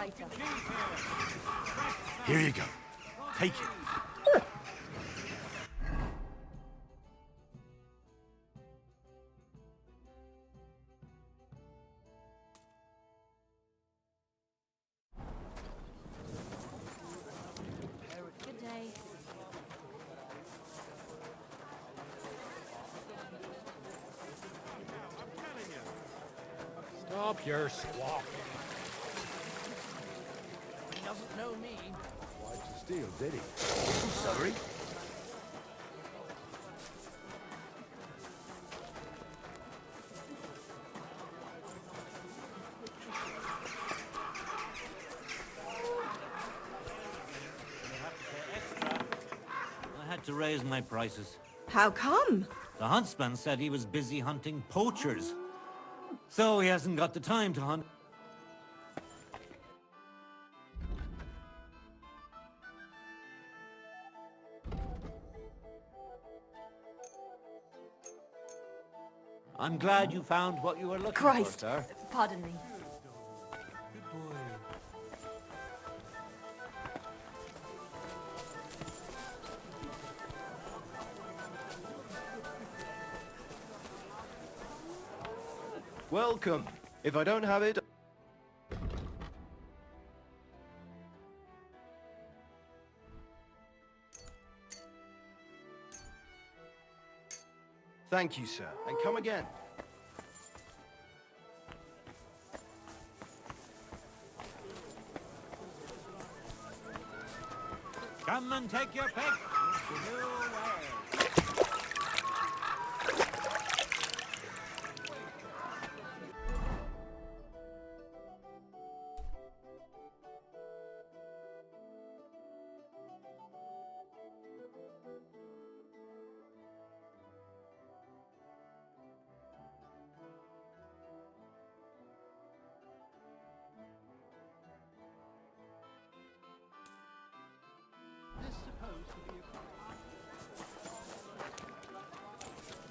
later. Here you go. Take it. Good day. Stop your squawking. He doesn't know me. Tried to steal, did he? Sorry. I had to raise my prices. How come? The huntsman said he was busy hunting poachers. So he hasn't got the time to hunt. I'm glad you found what you were looking Christ! for, sir. Pardon me. Good boy. Welcome. If I don't have it... Thank you, sir. And come again. Come and take your pick.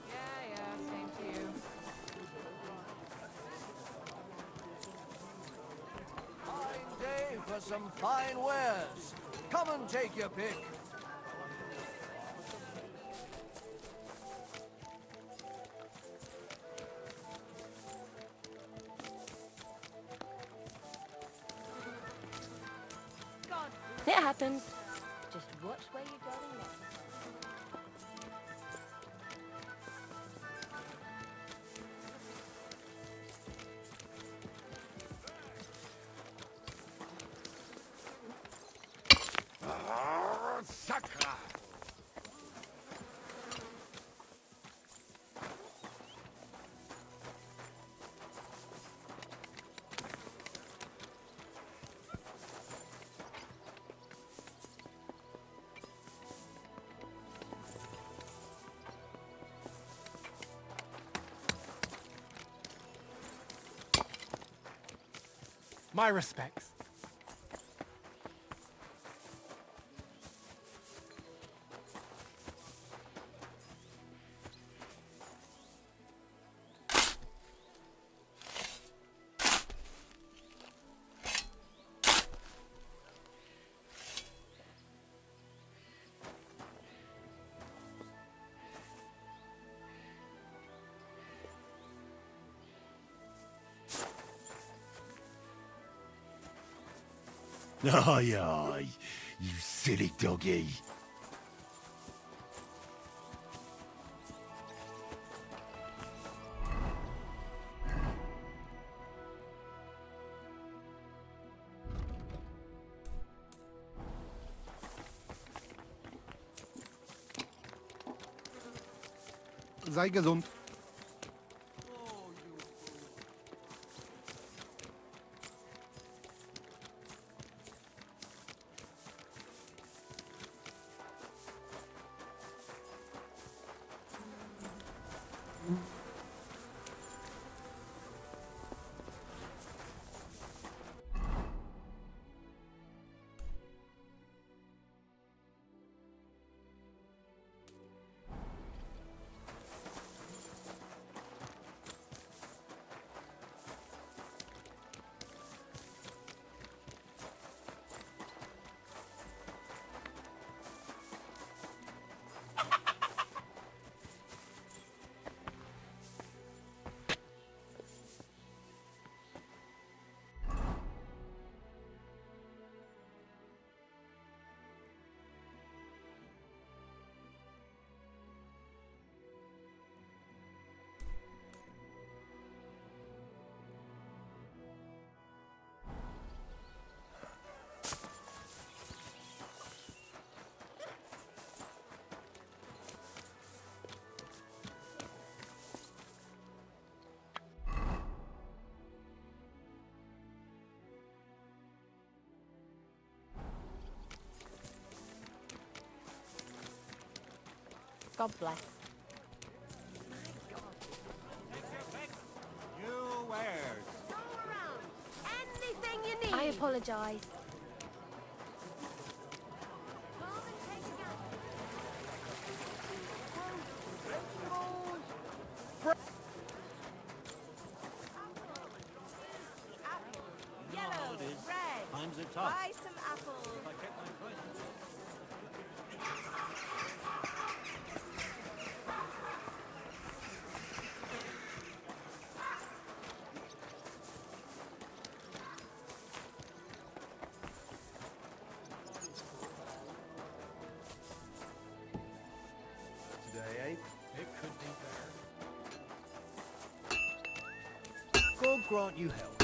Yeah, same to you. Fine day for some fine wares. Come and take your pick. It happens. Just watch where you're going next. Sacra! My respects. Aye, aye, you silly doggy. Sei gesund. God bless. You wares. Anything you need. I apologize. Yellow, red. times are tough. Buy some apples. If I kept my prices. Today, eh? It could be better. God grant you help.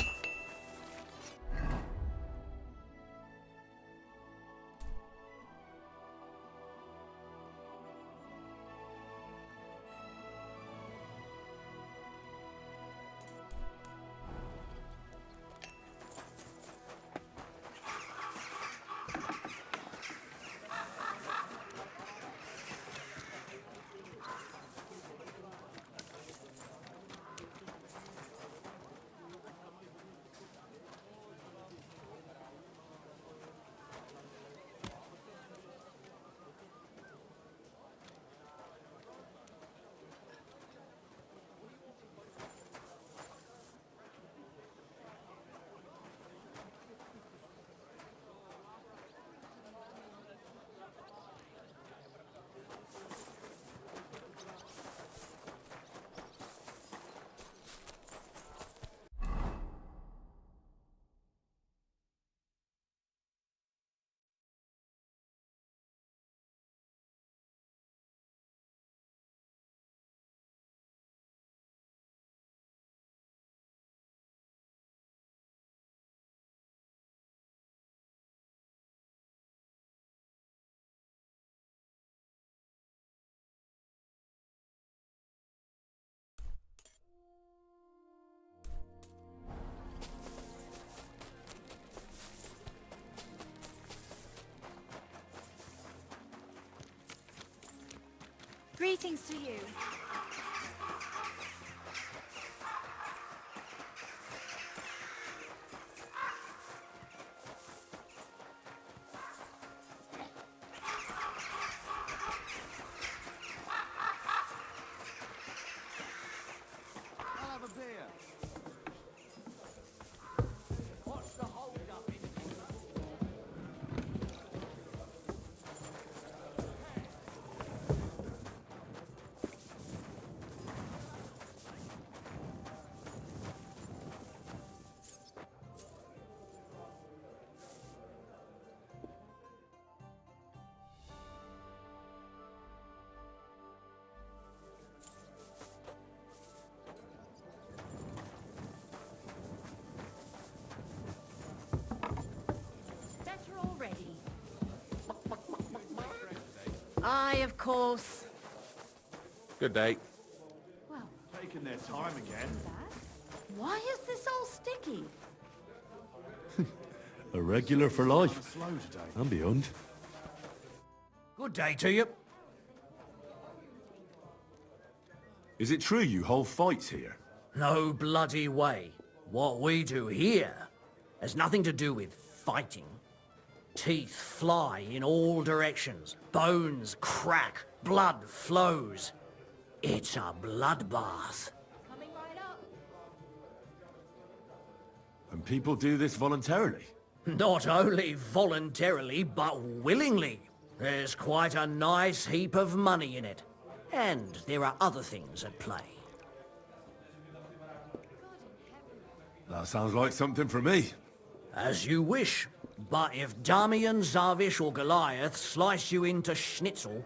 Greetings to you. I'll have a beer. What's the hold up in Better already. Aye, of course. Good day. Well, Taking their time again. that. Why is this all sticky? A regular for life. Slow today. And beyond. Good day to you. Is it true you hold fights here? No bloody way. What we do here has nothing to do with fighting. Teeth fly in all directions. Bones crack. Blood flows. It's a bloodbath. Coming right up. And people do this voluntarily? Not only voluntarily, but willingly. There's quite a nice heap of money in it. And there are other things at play. That sounds like something for me. As you wish. But if Damian, Zavish or Goliath slice you into schnitzel,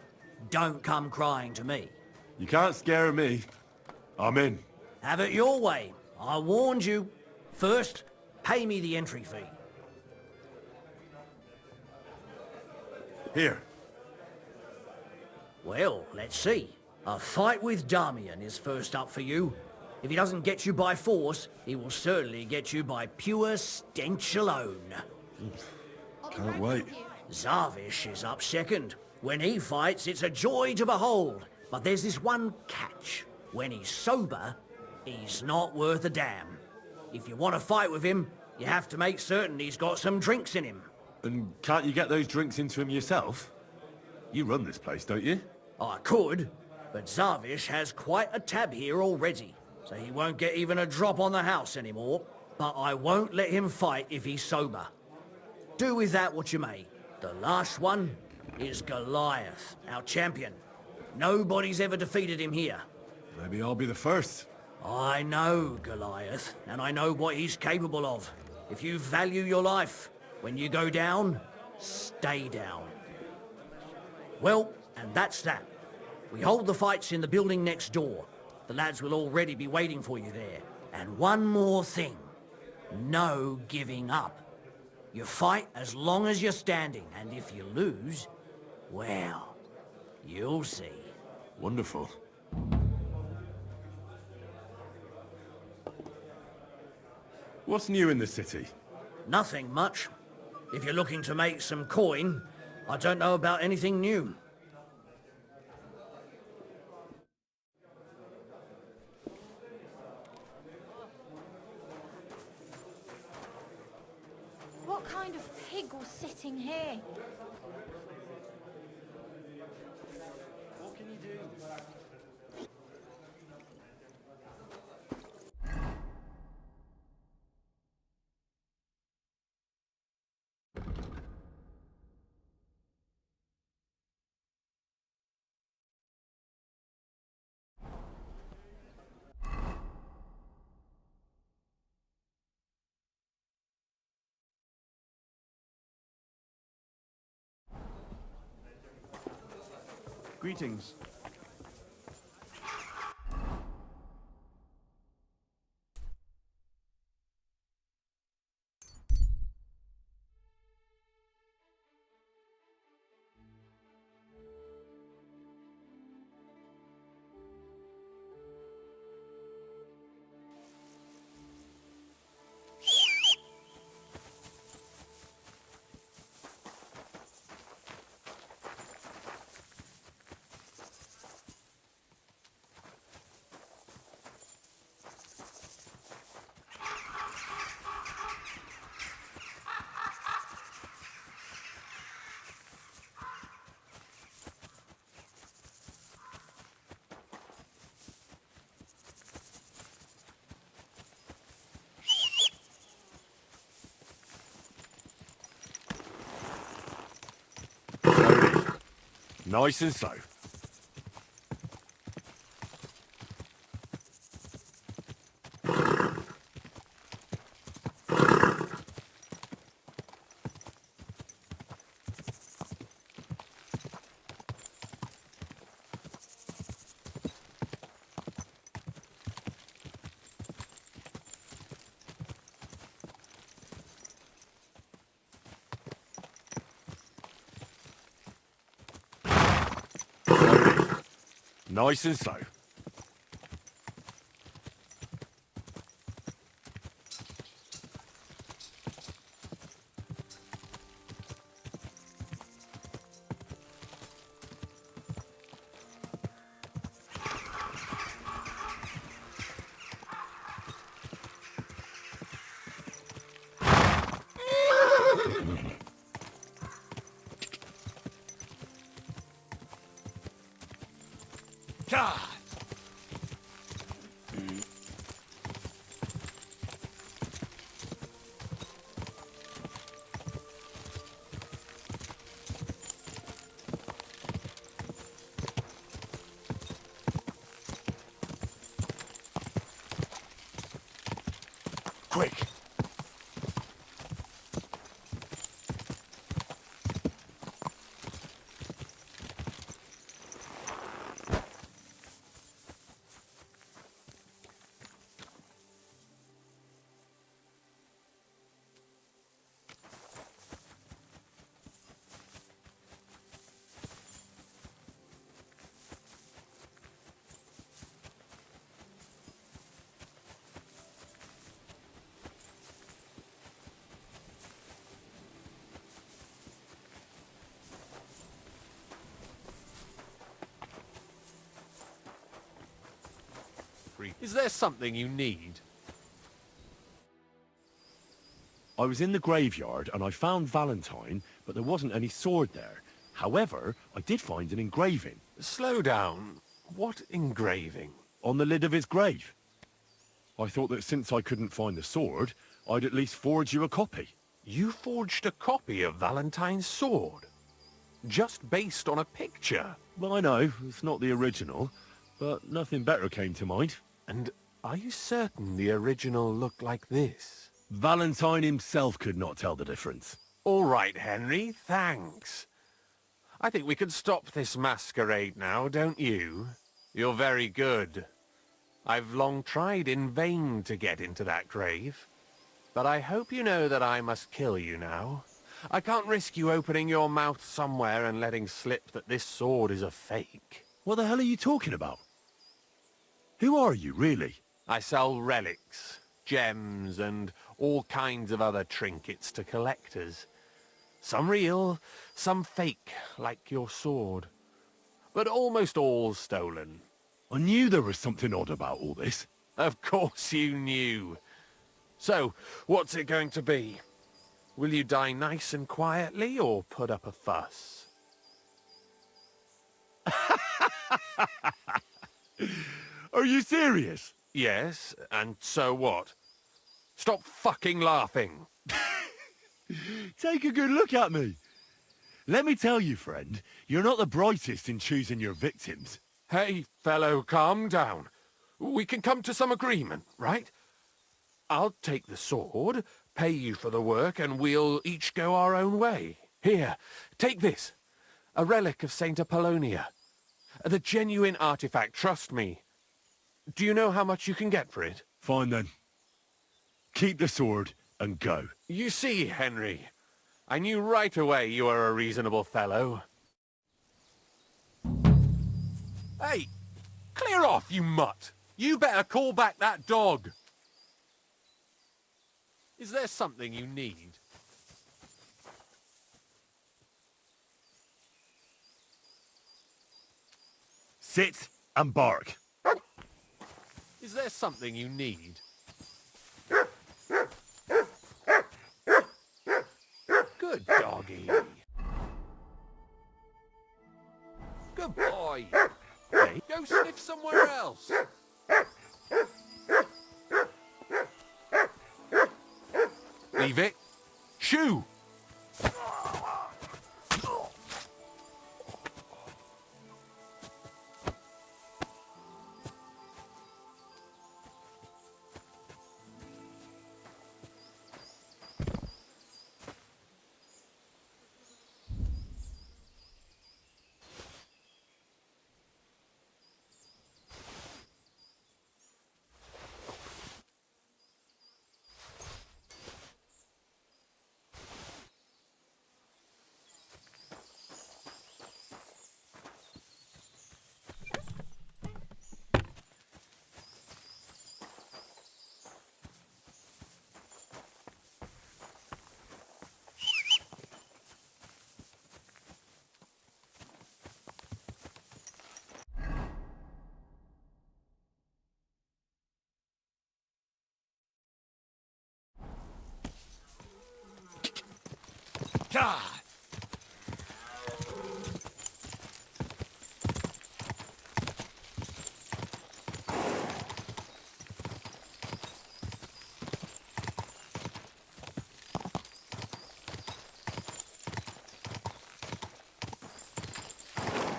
don't come crying to me. You can't scare me. I'm in. Have it your way. I warned you. First, pay me the entry fee. Here. Well, let's see. A fight with Damian is first up for you. If he doesn't get you by force, he will certainly get you by pure stench alone. Can't wait. Zavish is up second. When he fights, it's a joy to behold. But there's this one catch. When he's sober, he's not worth a damn. If you want to fight with him, you have to make certain he's got some drinks in him. And can't you get those drinks into him yourself? You run this place, don't you? I could, but Zarvish has quite a tab here already, so he won't get even a drop on the house anymore. But I won't let him fight if he's sober. Do with that what you may. The last one is Goliath, our champion. Nobody's ever defeated him here. Maybe I'll be the first. I know Goliath, and I know what he's capable of. If you value your life, when you go down, stay down. Well, and that's that. We hold the fights in the building next door. The lads will already be waiting for you there. And one more thing. No giving up. You fight as long as you're standing, and if you lose, well, you'll see. Wonderful. What's new in the city? Nothing much. If you're looking to make some coin, I don't know about anything new. What kind of pig was sitting here? What can you do? Greetings. Nice and slow. Nice and slow. God! Quick! creep. Is there something you need? I was in the graveyard and I found Valentine, but there wasn't any sword there. However, I did find an engraving. Slow down. What engraving? On the lid of his grave. I thought that since I couldn't find the sword, I'd at least forge you a copy. You forged a copy of Valentine's sword? Just based on a picture? Well, I know, it's not the original, but nothing better came to mind. And are you certain the original looked like this? Valentine himself could not tell the difference. All right, Henry, thanks. I think we can stop this masquerade now, don't you? You're very good. I've long tried in vain to get into that grave. But I hope you know that I must kill you now. I can't risk you opening your mouth somewhere and letting slip that this sword is a fake. What the hell are you talking about? Who are you, really? I sell relics, gems, and all kinds of other trinkets to collectors. Some real, some fake, like your sword. But almost all stolen. I knew there was something odd about all this. Of course you knew. So, what's it going to be? Will you die nice and quietly, or put up a fuss? Are you serious? Yes, and so what? Stop fucking laughing. Take a good look at me. Let me tell you, friend, you're not the brightest in choosing your victims. Hey, fellow, calm down. We can come to some agreement, right? I'll take the sword, pay you for the work, and we'll each go our own way. Here, take this. A relic of Saint Apollonia. The genuine artifact, trust me. Do you know how much you can get for it? Fine then. Keep the sword and go. You see, Henry, I knew right away you were a reasonable fellow. Hey, clear off, you mutt. You better call back that dog. Is there something you need? Sit and bark. Is there something you need? Good doggy. Good boy. Hey, go sniff somewhere else. Leave it. Shoo! God!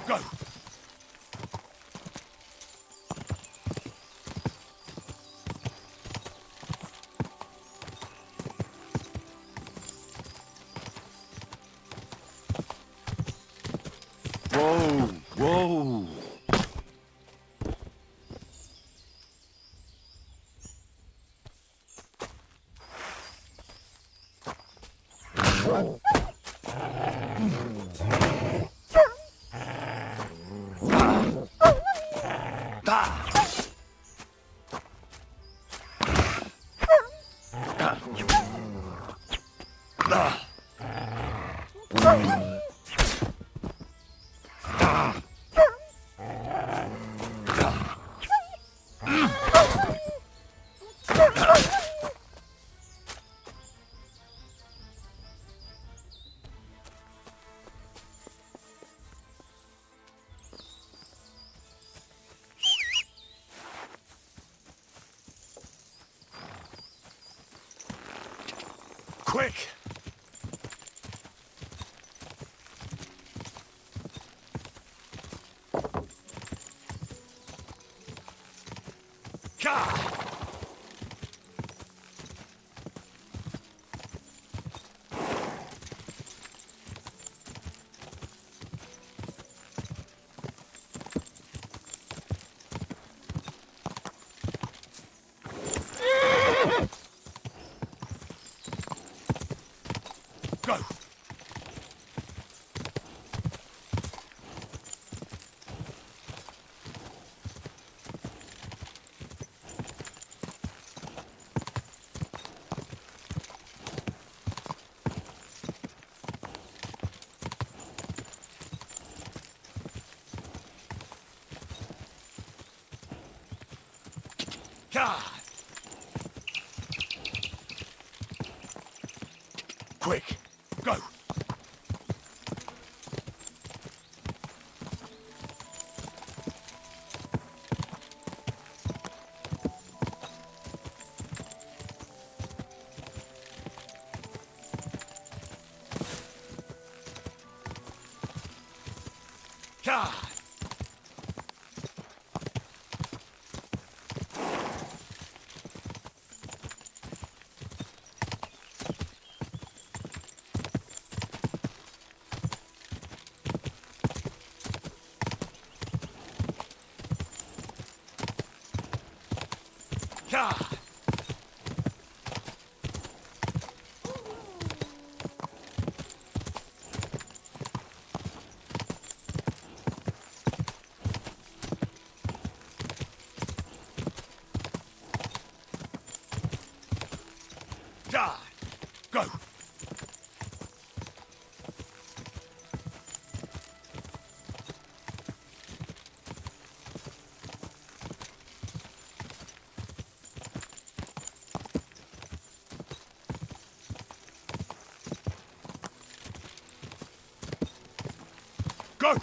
Go! Whoa! Whoa! Quick! God! Go! God! Quick! Go! God! God! God! Go! Go!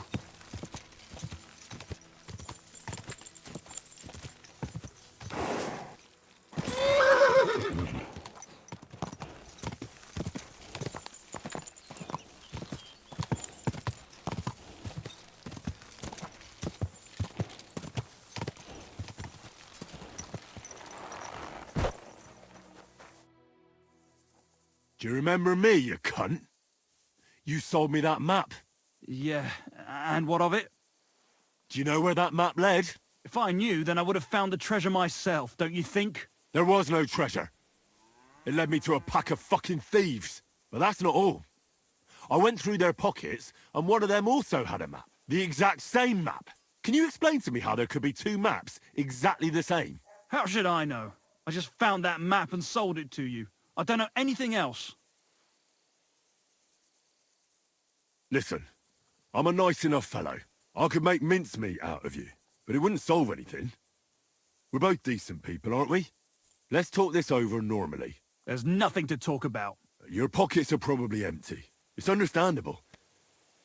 Do you remember me, you cunt? You sold me that map. Yeah, and what of it? Do you know where that map led? If I knew, then I would have found the treasure myself, don't you think? There was no treasure. It led me to a pack of fucking thieves. But that's not all. I went through their pockets, and one of them also had a map. The exact same map. Can you explain to me how there could be two maps exactly the same? How should I know? I just found that map and sold it to you. I don't know anything else. Listen, I'm a nice enough fellow. I could make mincemeat out of you, but it wouldn't solve anything. We're both decent people, aren't we? Let's talk this over normally. There's nothing to talk about. Your pockets are probably empty. It's understandable.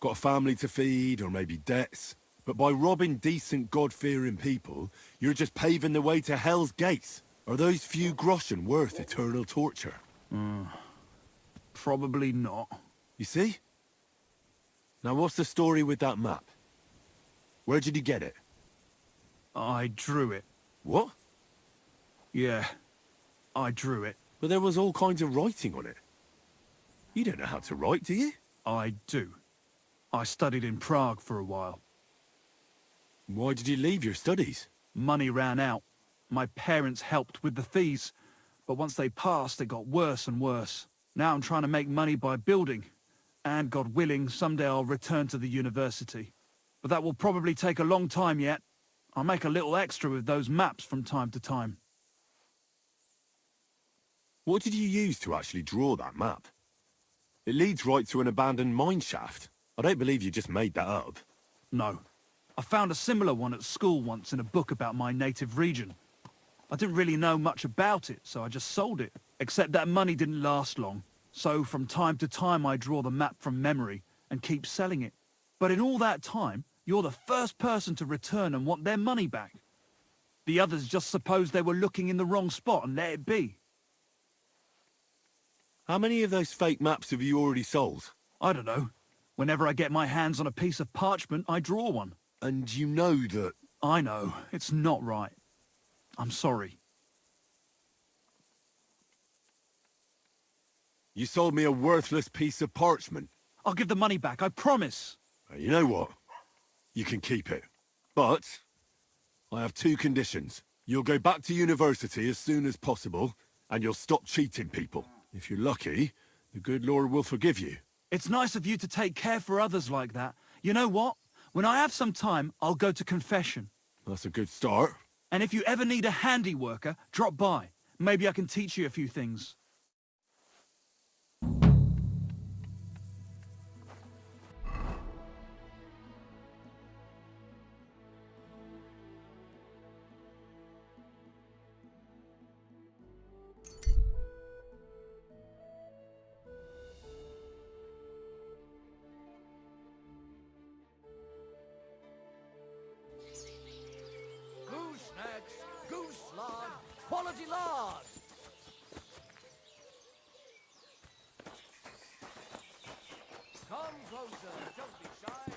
Got a family to feed, or maybe debts. But by robbing decent, God-fearing people, you're just paving the way to Hell's Gates. Are those few groschen worth eternal torture? Probably not. You see? Now what's the story with that map? Where did you get it? I drew it. What? Yeah, I drew it. But there was all kinds of writing on it. You don't know how to write, do you? I do. I studied in Prague for a while. Why did you leave your studies? Money ran out. My parents helped with the fees, but once they passed, it got worse and worse. Now I'm trying to make money by building, and God willing, someday I'll return to the university. But that will probably take a long time yet. I'll make a little extra with those maps from time to time. What did you use to actually draw that map? It leads right to an abandoned mine shaft. I don't believe you just made that up. No. I found a similar one at school once in a book about my native region. I didn't really know much about it, so I just sold it. Except that money didn't last long. So from time to time I draw the map from memory and keep selling it. But in all that time, you're the first person to return and want their money back. The others just supposed they were looking in the wrong spot and let it be. How many of those fake maps have you already sold? I don't know. Whenever I get my hands on a piece of parchment, I draw one. And you know that... I know. It's not right. I'm sorry. You sold me a worthless piece of parchment. I'll give the money back, I promise. You know what? You can keep it. But I have two conditions. You'll go back to university as soon as possible, and you'll stop cheating people. If you're lucky, the good Lord will forgive you. It's nice of you to take care for others like that. You know what? When I have some time, I'll go to confession. That's a good start. And if you ever need a handy worker, drop by. Maybe I can teach you a few things. Goosenecks, goose lard, quality lard. Come closer, don't be shy.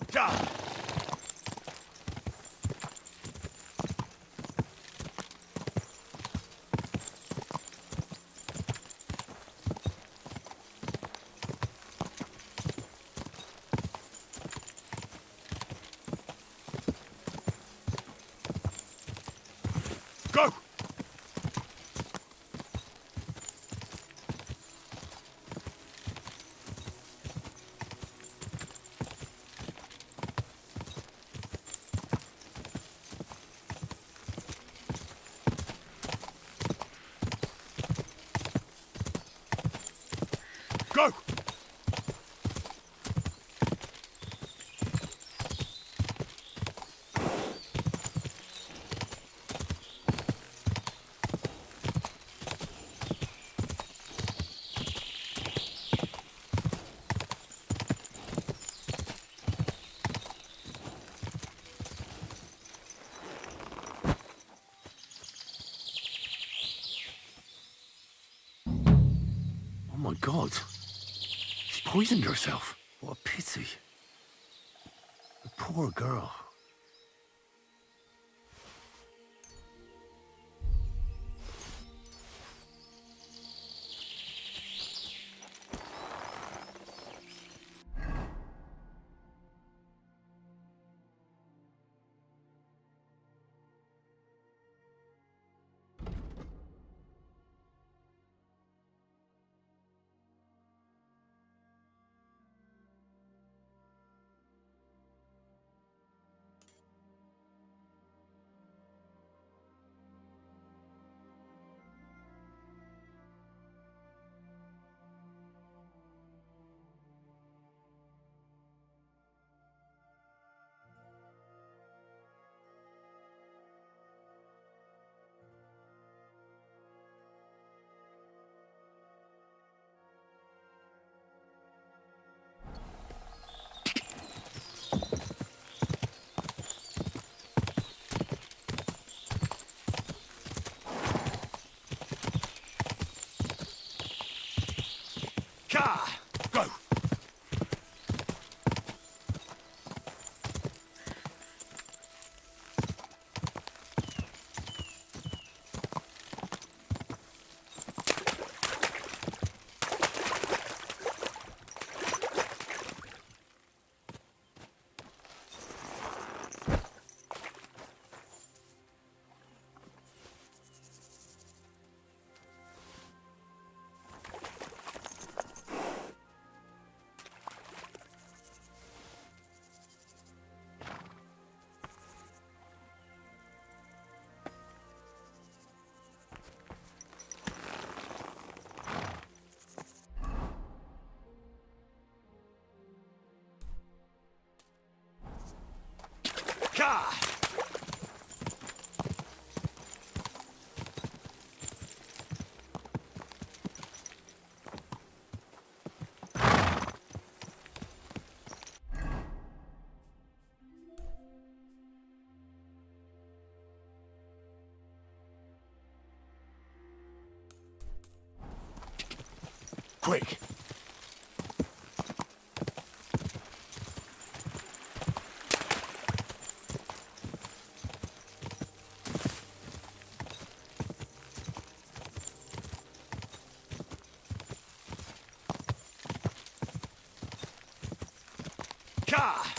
Go! Go! Oh my God. She poisoned herself. What a pity. The poor girl. Ka! Quick! Ka!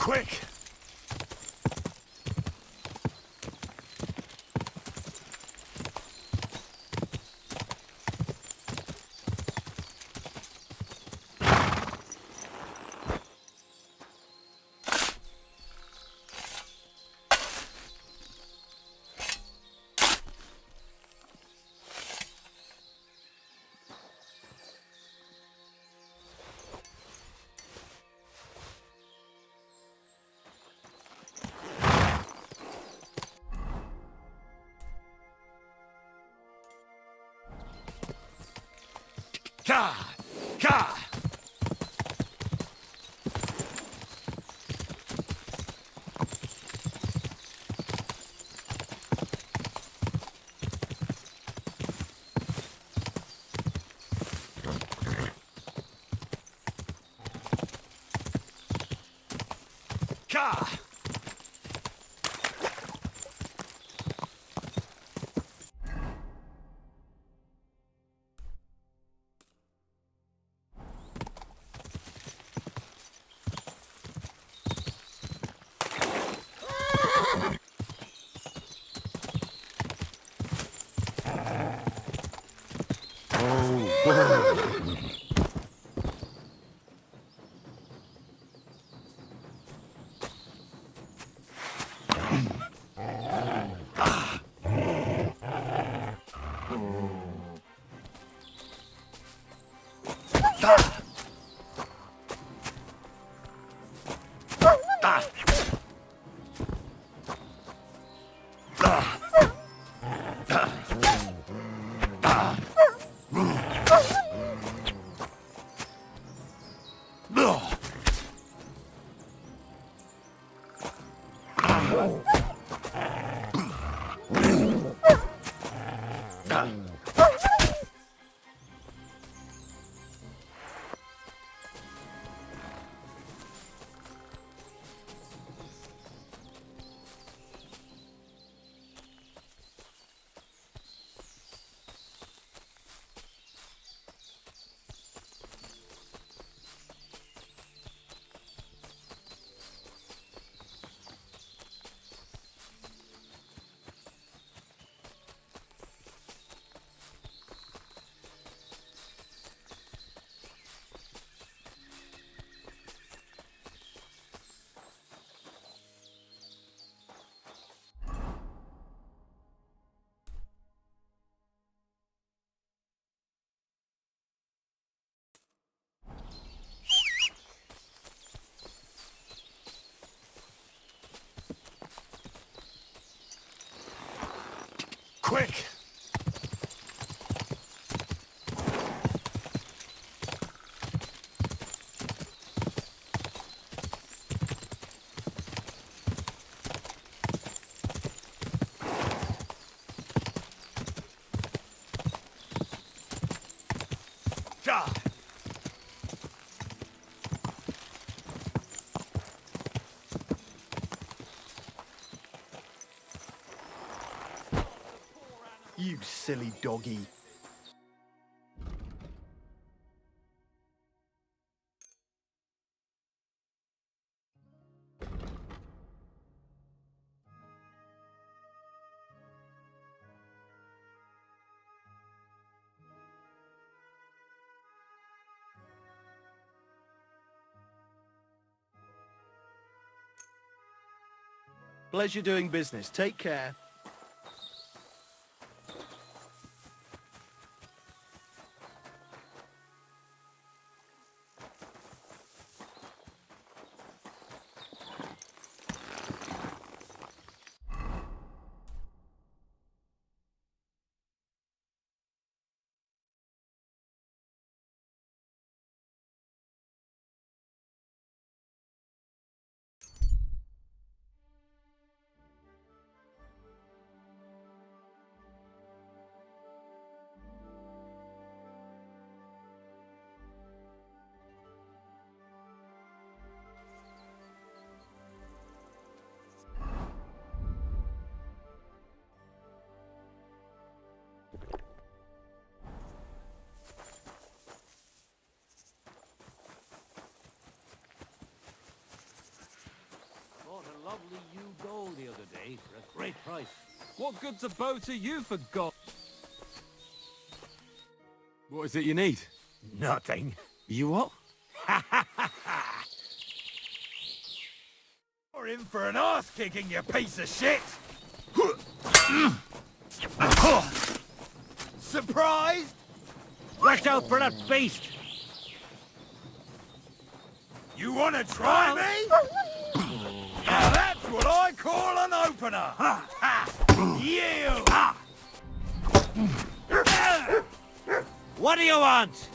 Quick! Ka! Ka! Ka! Quick! Ja! You silly doggy. Pleasure doing business. Take care. Bought a lovely new doll the other day for a great price. What good's a bow to you, for God? What is it you need? Nothing. You what? You're in for an arse kicking, you piece of shit! Surprised? Watch out for that beast! You want to try me? Now that's what I call an opener! You! What do you want?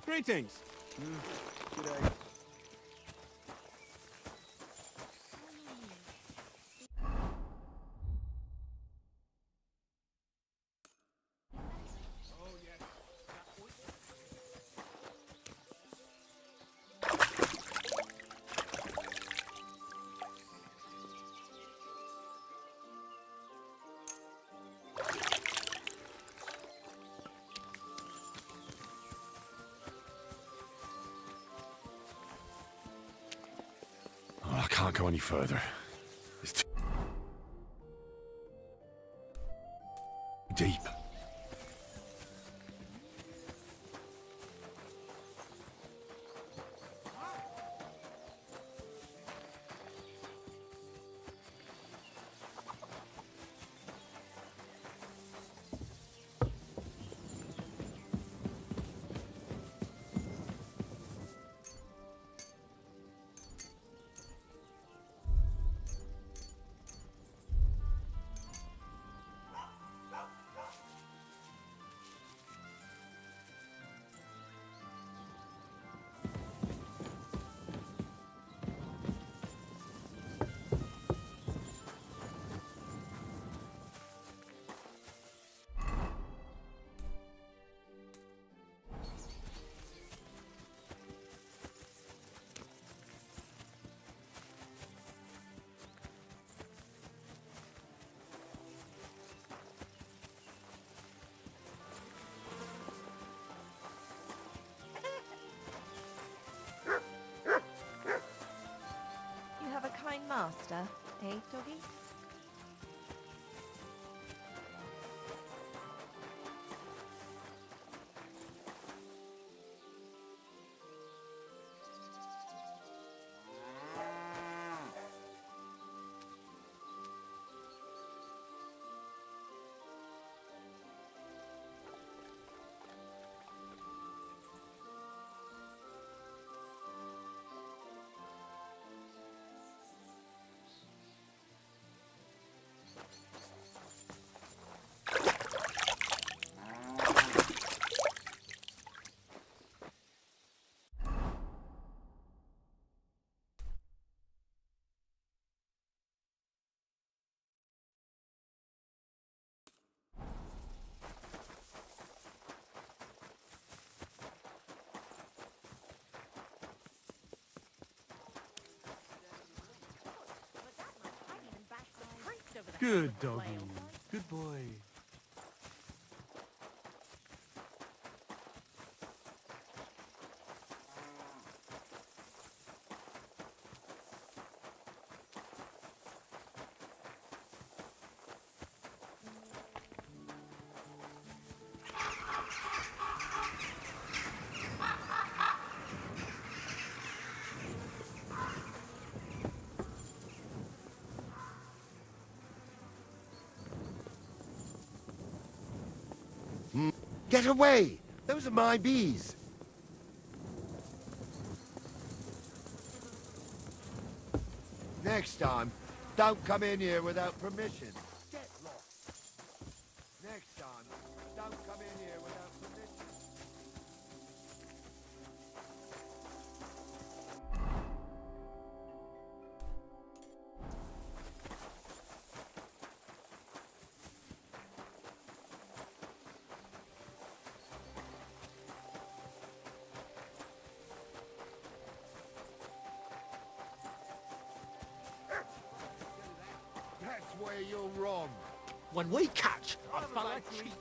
Greetings. G'day. Oh, I can't go any further. It's too deep. You have a kind master, eh, doggy? Good doggy. Good boy. Get away! Those are my bees. Next time, don't come in here without permission. Get lost. Next time, don't come in here without permission. That's where you're wrong. When we catch a fella cheat...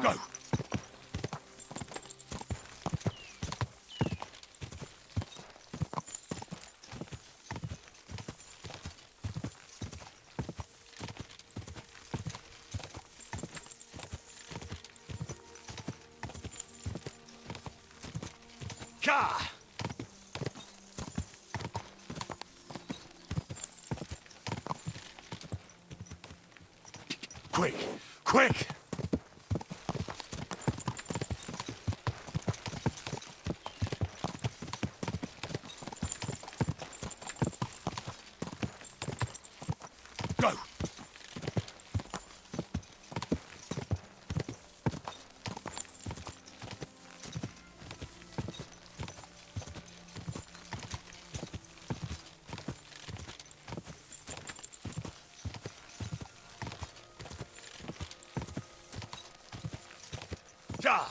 Go! Ka! Quick! Quick! Go! Ja!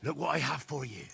Look what I have for you.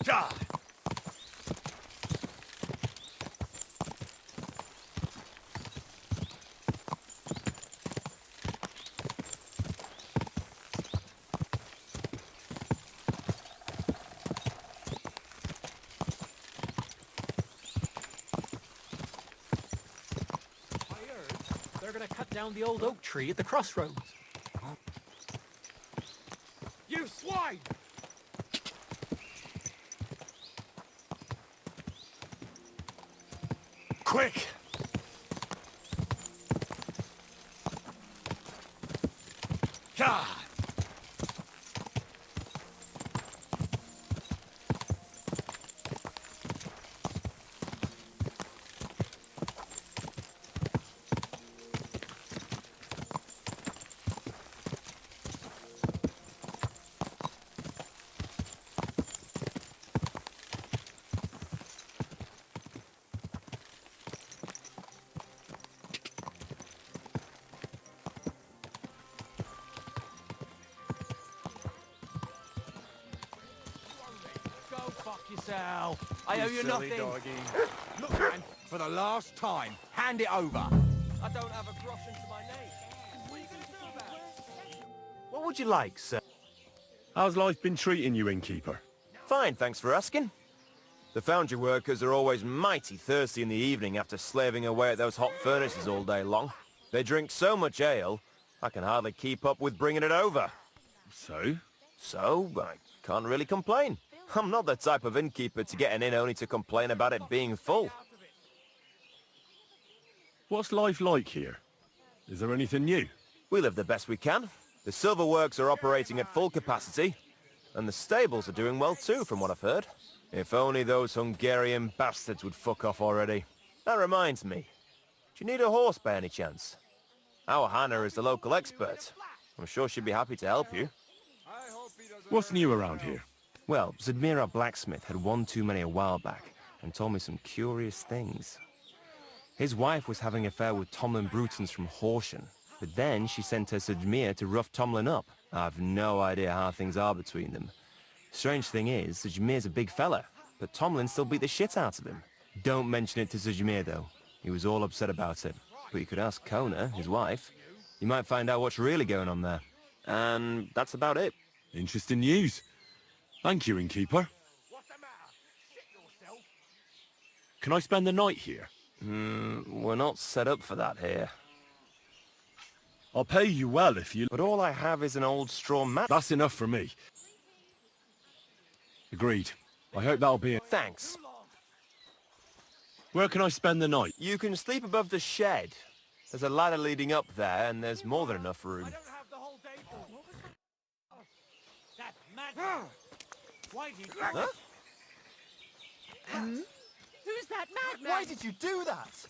Ja! They're gonna cut down the old oak tree at the crossroads. You swine! Quick! God! Go fuck yourself. I owe you silly nothing. doggy. Look, man, for the last time, hand it over. I don't have a groschen to my name. What are you gonna do about it? What would you like, sir? How's life been treating you, innkeeper? Fine, thanks for asking. The foundry workers are always mighty thirsty in the evening after slaving away at those hot furnaces all day long. They drink so much ale, I can hardly keep up with bringing it over. So? So, I can't really complain. I'm not the type of innkeeper to get an inn only to complain about it being full. What's life like here? Is there anything new? We live the best we can. The silver works are operating at full capacity, and the stables are doing well too, from what I've heard. If only those Hungarian bastards would fuck off already. That reminds me. Do you need a horse by any chance? Our Hannah is the local expert. I'm sure she'd be happy to help you. What's new around here? Well, Zadmira Blacksmith had one too many a while back and told me some curious things. His wife was having an affair with Tomlin Brutons from Horsham, but then she sent her Zadmir to rough Tomlin up. I've no idea how things are between them. Strange thing is, Zadmir's a big fella, but Tomlin still beat the shit out of him. Don't mention it to Zadmir though. He was all upset about it. But you could ask Kona, his wife. You might find out what's really going on there. And that's about it. Interesting news. Thank you, innkeeper. Can I spend the night here? We're not set up for that here. I'll pay you well if you... But all I have is an old straw mat. That's enough for me. Agreed. I hope that'll be it. Thanks. Where can I spend the night? You can sleep above the shed. There's a ladder leading up there, and there's more than enough room. Huh? Who's that madman? Why did you do that?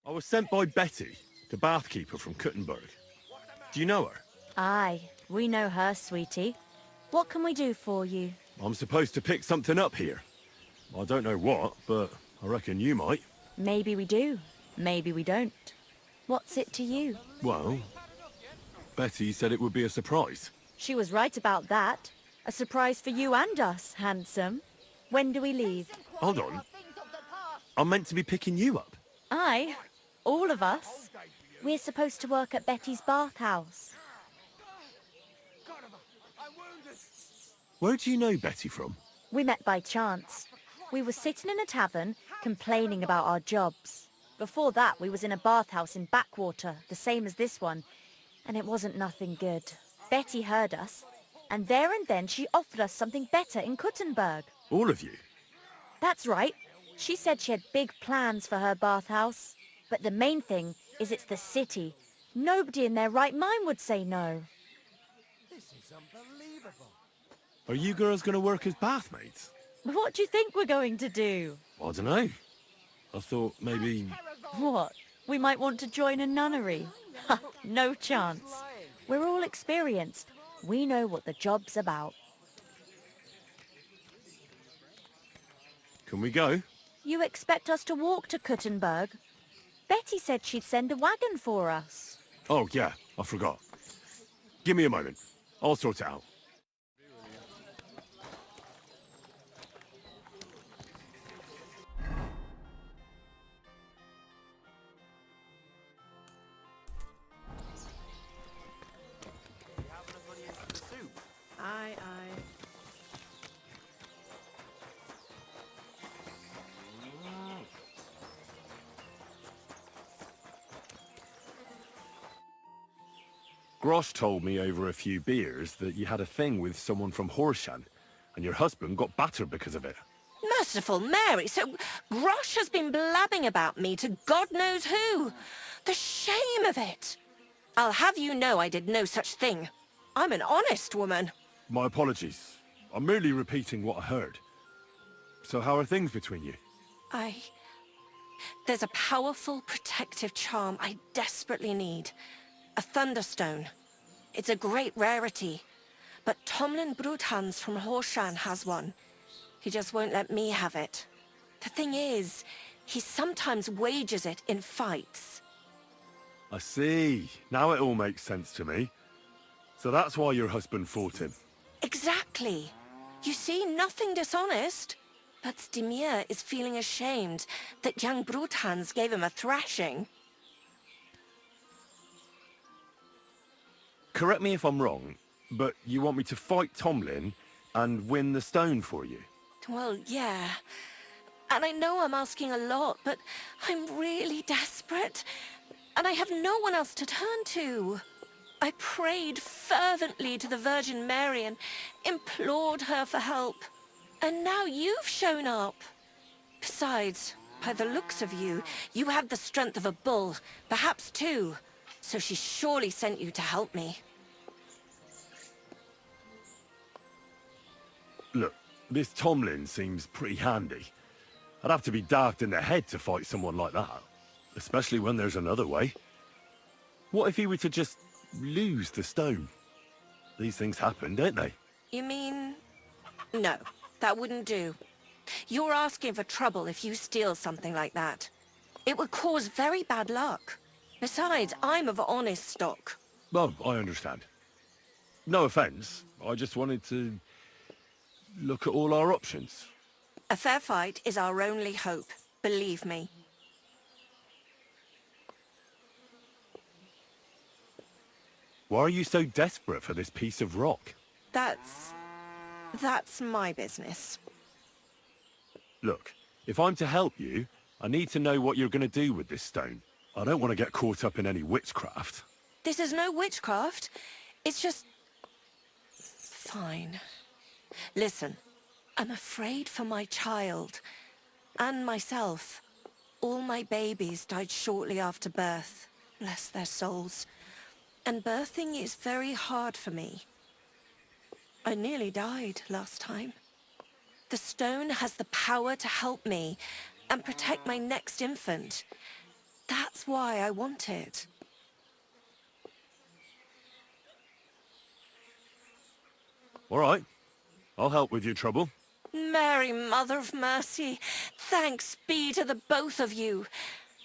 I was sent by Betty, the bathkeeper from Kuttenberg. Do you know her? Aye, we know her, sweetie. What can we do for you? I'm supposed to pick something up here. I don't know what, but I reckon you might. Maybe we do, maybe we don't. What's it to you? Well, Betty said it would be a surprise. She was right about that. A surprise for you and us, handsome. When do we leave? Hold on. I'm meant to be picking you up. Aye, all of us. We're supposed to work at Betty's bathhouse. Where do you know Betty from? We met by chance. We were sitting in a tavern, complaining about our jobs. Before that, we was in a bathhouse in Backwater, the same as this one, and it wasn't nothing good. Betty heard us, and there and then she offered us something better in Kuttenberg. All of you? That's right. She said she had big plans for her bathhouse. But the main thing is it's the city. Nobody in their right mind would say no. This is unbelievable. Are you girls going to work as bathmaids? What do you think we're going to do? I don't know. I thought maybe... What? We might want to join a nunnery? Ha, no chance. We're all experienced. We know what the job's about. Can we go? You expect us to walk to Kuttenberg? Betty said she'd send a wagon for us. Oh, yeah, I forgot. Give me a moment. I'll sort it out. Aye, aye. Grosh told me over a few beers that you had a thing with someone from Horshan, and your husband got battered because of it. Merciful Mary, so Grosh has been blabbing about me to God knows who. The shame of it. I'll have you know I did no such thing. I'm an honest woman. My apologies. I'm merely repeating what I heard. So how are things between you? There's a powerful protective charm I desperately need. A Thunderstone. It's a great rarity. But Tomlin Bruthans from Horshan has one. He just won't let me have it. The thing is, he sometimes wages it in fights. I see. Now it all makes sense to me. So that's why your husband fought him. Exactly. You see, nothing dishonest. But Stimir is feeling ashamed that young Bruthans gave him a thrashing. Correct me if I'm wrong, but you want me to fight Tomlin and win the stone for you? Well, yeah. And I know I'm asking a lot, but I'm really desperate. And I have no one else to turn to. I prayed fervently to the Virgin Mary and implored her for help. And now you've shown up. Besides, by the looks of you, you have the strength of a bull, perhaps two. So she surely sent you to help me. Look, this Tomlin seems pretty handy. I'd have to be daft in the head to fight someone like that. Especially when there's another way. What if he were to just lose the stone? These things happen, don't they? You mean... No, that wouldn't do. You're asking for trouble if you steal something like that. It would cause very bad luck. Besides, I'm of honest stock. Well, I understand. No offense, I just wanted to look at all our options. A fair fight is our only hope, believe me. Why are you so desperate for this piece of rock? That's my business. Look, if I'm to help you, I need to know what you're going to do with this stone. I don't want to get caught up in any witchcraft. This is no witchcraft. It's just... Fine. Listen, I'm afraid for my child. And myself. All my babies died shortly after birth. Bless their souls. And birthing is very hard for me. I nearly died last time. The stone has the power to help me and protect my next infant. That's why I want it. All right. I'll help with your trouble. Mary, Mother of Mercy, thanks be to the both of you.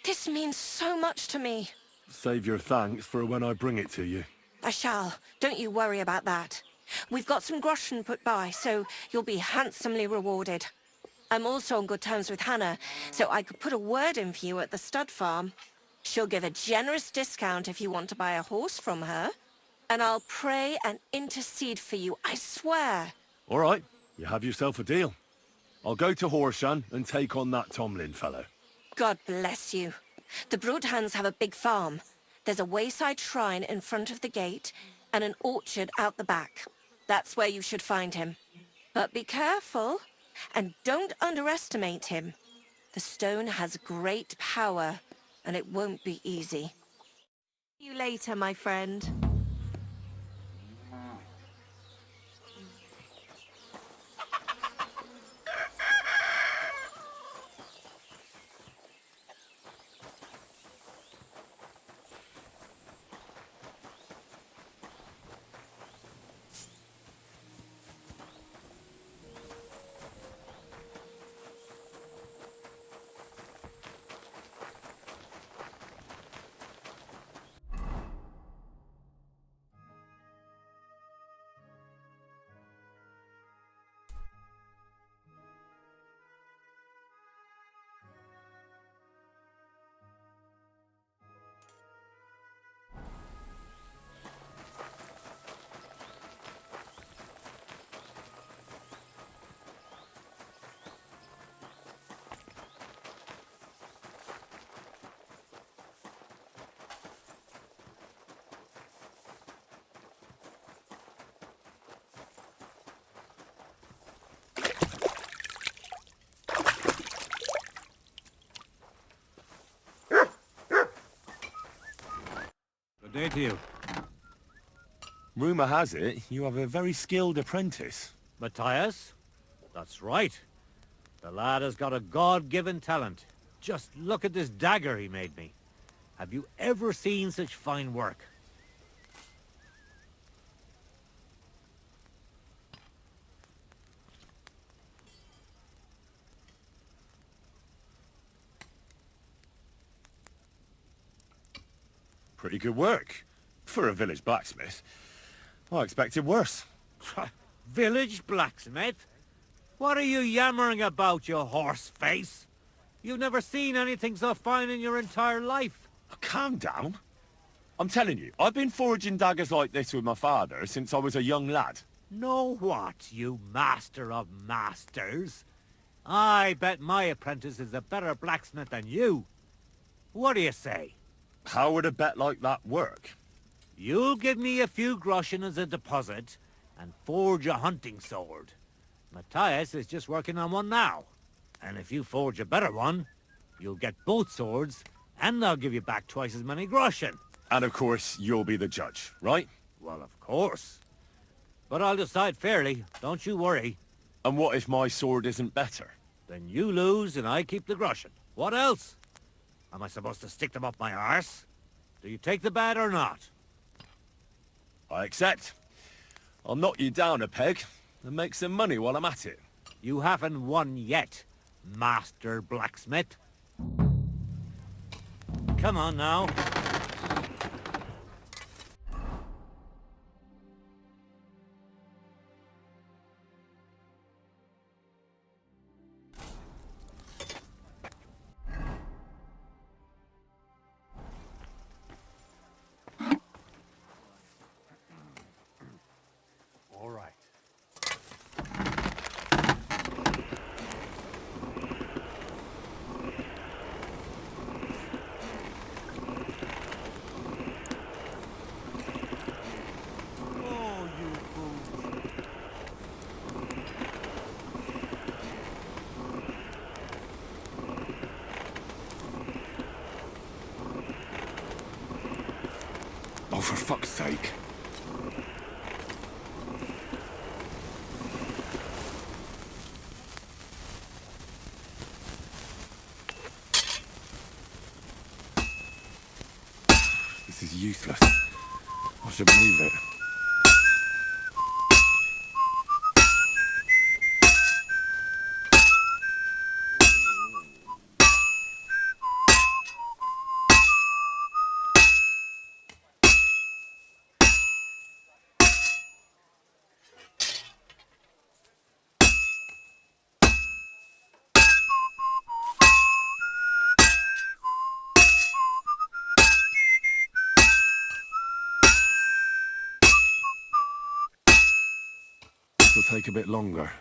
This means so much to me. Save your thanks for when I bring it to you. I shall. Don't you worry about that. We've got some groschen put by, so you'll be handsomely rewarded. I'm also on good terms with Hannah, so I could put a word in for you at the stud farm. She'll give a generous discount if you want to buy a horse from her. And I'll pray and intercede for you, I swear. All right. You have yourself a deal. I'll go to Horshan and take on that Tomlin fellow. God bless you. The Broadhands have a big farm. There's a wayside shrine in front of the gate and an orchard out the back. That's where you should find him. But be careful, and don't underestimate him. The stone has great power, and it won't be easy. See you later, my friend. Good day to you. Rumour has it you have a very skilled apprentice. Matthias? That's right. The lad has got a God-given talent. Just look at this dagger he made me. Have you ever seen such fine work? Pretty good work. For a village blacksmith. I expected worse. Village blacksmith? What are you yammering about, you horse face? You've never seen anything so fine in your entire life. Calm down. I'm telling you, I've been forging daggers like this with my father since I was a young lad. Know what, you master of masters? I bet my apprentice is a better blacksmith than you. What do you say? How would a bet like that work? You'll give me a few groschen as a deposit and forge a hunting sword. Matthias is just working on one now. And if you forge a better one, you'll get both swords and I'll give you back twice as many groschen. And of course, you'll be the judge, right? Well, of course. But I'll decide fairly, don't you worry. And what if my sword isn't better? Then you lose and I keep the groschen. What else? Am I supposed to stick them up my arse? Do you take the bet or not? I accept. I'll knock you down a peg and make some money while I'm at it. You haven't won yet, Master Blacksmith. Come on now. All right. Oh, you fools. Oh, for fuck's sake. This is useless. I should move it. It'll take a bit longer.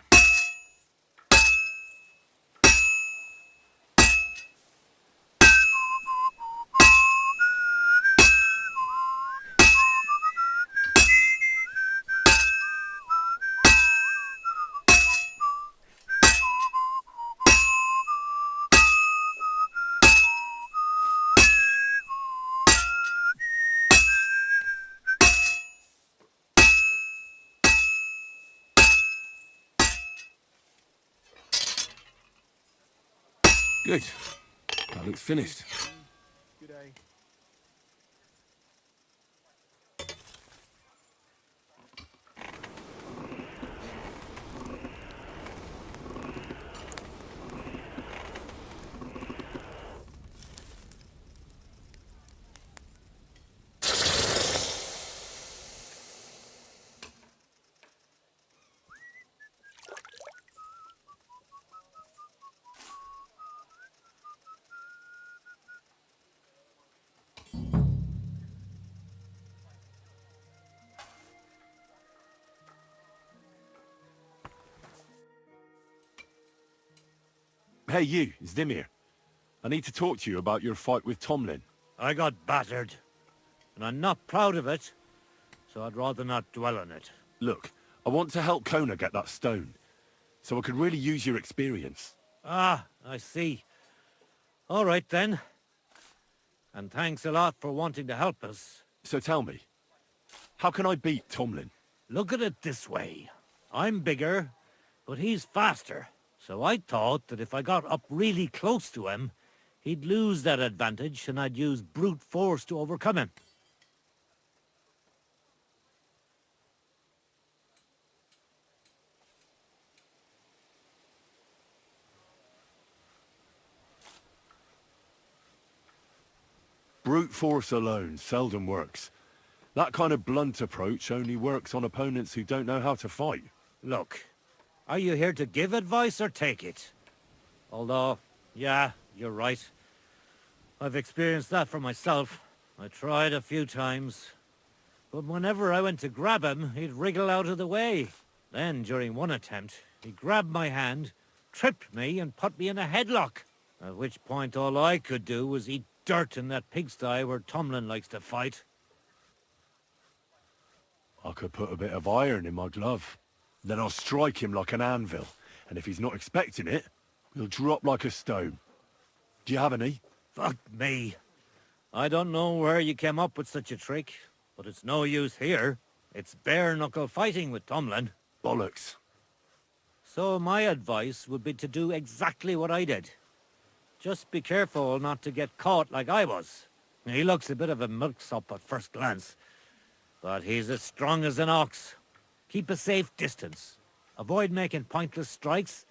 Good. That looks finished. Good day. Hey, you, Zdimir. I need to talk to you about your fight with Tomlin. I got battered, and I'm not proud of it, so I'd rather not dwell on it. Look, I want to help Kona get that stone, so I could really use your experience. Ah, I see. All right, then. And thanks a lot for wanting to help us. So tell me, how can I beat Tomlin? Look at it this way. I'm bigger, but he's faster. So I thought that if I got up really close to him, he'd lose that advantage and I'd use brute force to overcome him. Brute force alone seldom works. That kind of blunt approach only works on opponents who don't know how to fight. Look, are you here to give advice or take it? Although, yeah, you're right. I've experienced that for myself. I tried a few times. But whenever I went to grab him, he'd wriggle out of the way. Then, during one attempt, he grabbed my hand, tripped me, and put me in a headlock. At which point all I could do was eat dirt in that pigsty where Tomlin likes to fight. I could put a bit of iron in my glove. Then I'll strike him like an anvil, and if he's not expecting it, he'll drop like a stone. Do you have any? Fuck me. I don't know where you came up with such a trick, but it's no use here. It's bare-knuckle fighting with Tomlin. Bollocks. So my advice would be to do exactly what I did. Just be careful not to get caught like I was. He looks a bit of a milksop at first glance, but he's as strong as an ox. Keep a safe distance. Avoid making pointless strikes,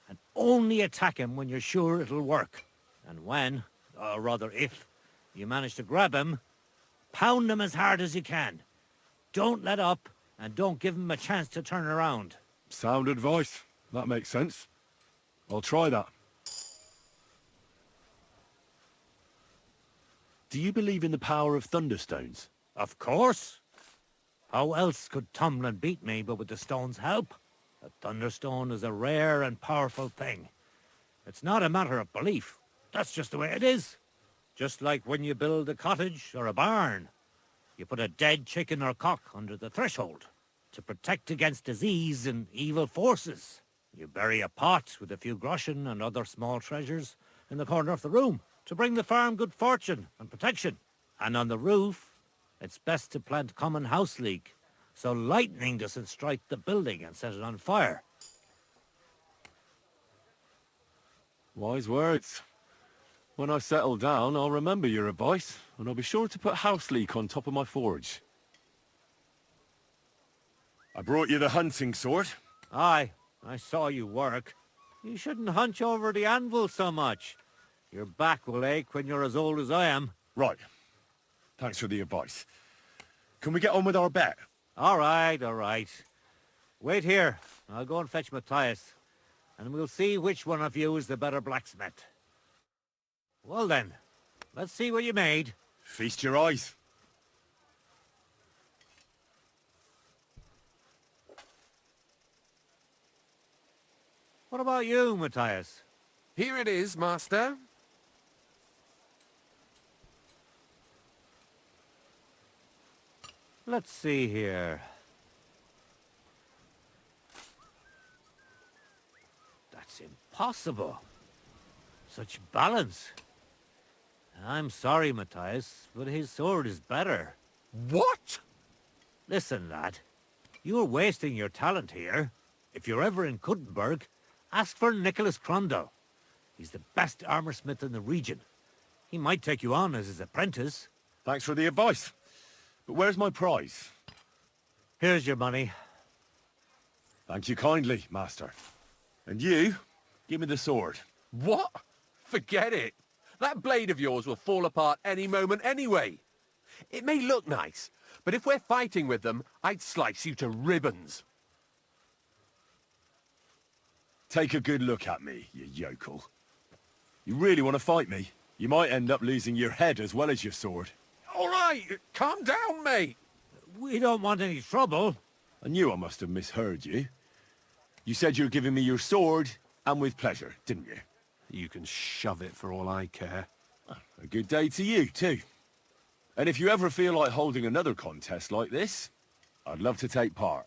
and only attack him when you're sure it'll work. And when, or rather if, you manage to grab him, pound him as hard as you can. Don't let up, and don't give him a chance to turn around. Sound advice. That makes sense. I'll try that. Do you believe in the power of thunderstones? Of course. How else could Tomlin beat me but with the stone's help? A thunderstone is a rare and powerful thing. It's not a matter of belief. That's just the way it is. Just like when you build a cottage or a barn. You put a dead chicken or cock under the threshold to protect against disease and evil forces. You bury a pot with a few groschen and other small treasures in the corner of the room to bring the farm good fortune and protection. And on the roof, it's best to plant common house leek, so lightning doesn't strike the building and set it on fire. Wise words. When I settle down, I'll remember your advice, and I'll be sure to put house leek on top of my forge. I brought you the hunting sword. Aye, I saw you work. You shouldn't hunch over the anvil so much. Your back will ache when you're as old as I am. Right. Thanks for the advice. Can we get on with our bet? All right, all right. Wait here. I'll go and fetch Matthias, and we'll see which one of you is the better blacksmith. Well then, let's see what you made. Feast your eyes. What about you, Matthias? Here it is, master. Let's see here. That's impossible. Such balance. I'm sorry, Matthias, but his sword is better. What? Listen, lad. You're wasting your talent here. If you're ever in Kuttenberg, ask for Nicholas Crondall. He's the best armorsmith in the region. He might take you on as his apprentice. Thanks for the advice. But where's my prize? Here's your money. Thank you kindly, master. And you, give me the sword. What? Forget it. That blade of yours will fall apart any moment anyway. It may look nice, but if we're fighting with them, I'd slice you to ribbons. Take a good look at me, you yokel. You really want to fight me? You might end up losing your head as well as your sword. All right, calm down, mate. We don't want any trouble. I knew I must have misheard you. You said you were giving me your sword, and with pleasure, didn't you? You can shove it for all I care. A good day to you, too. And if you ever feel like holding another contest like this, I'd love to take part.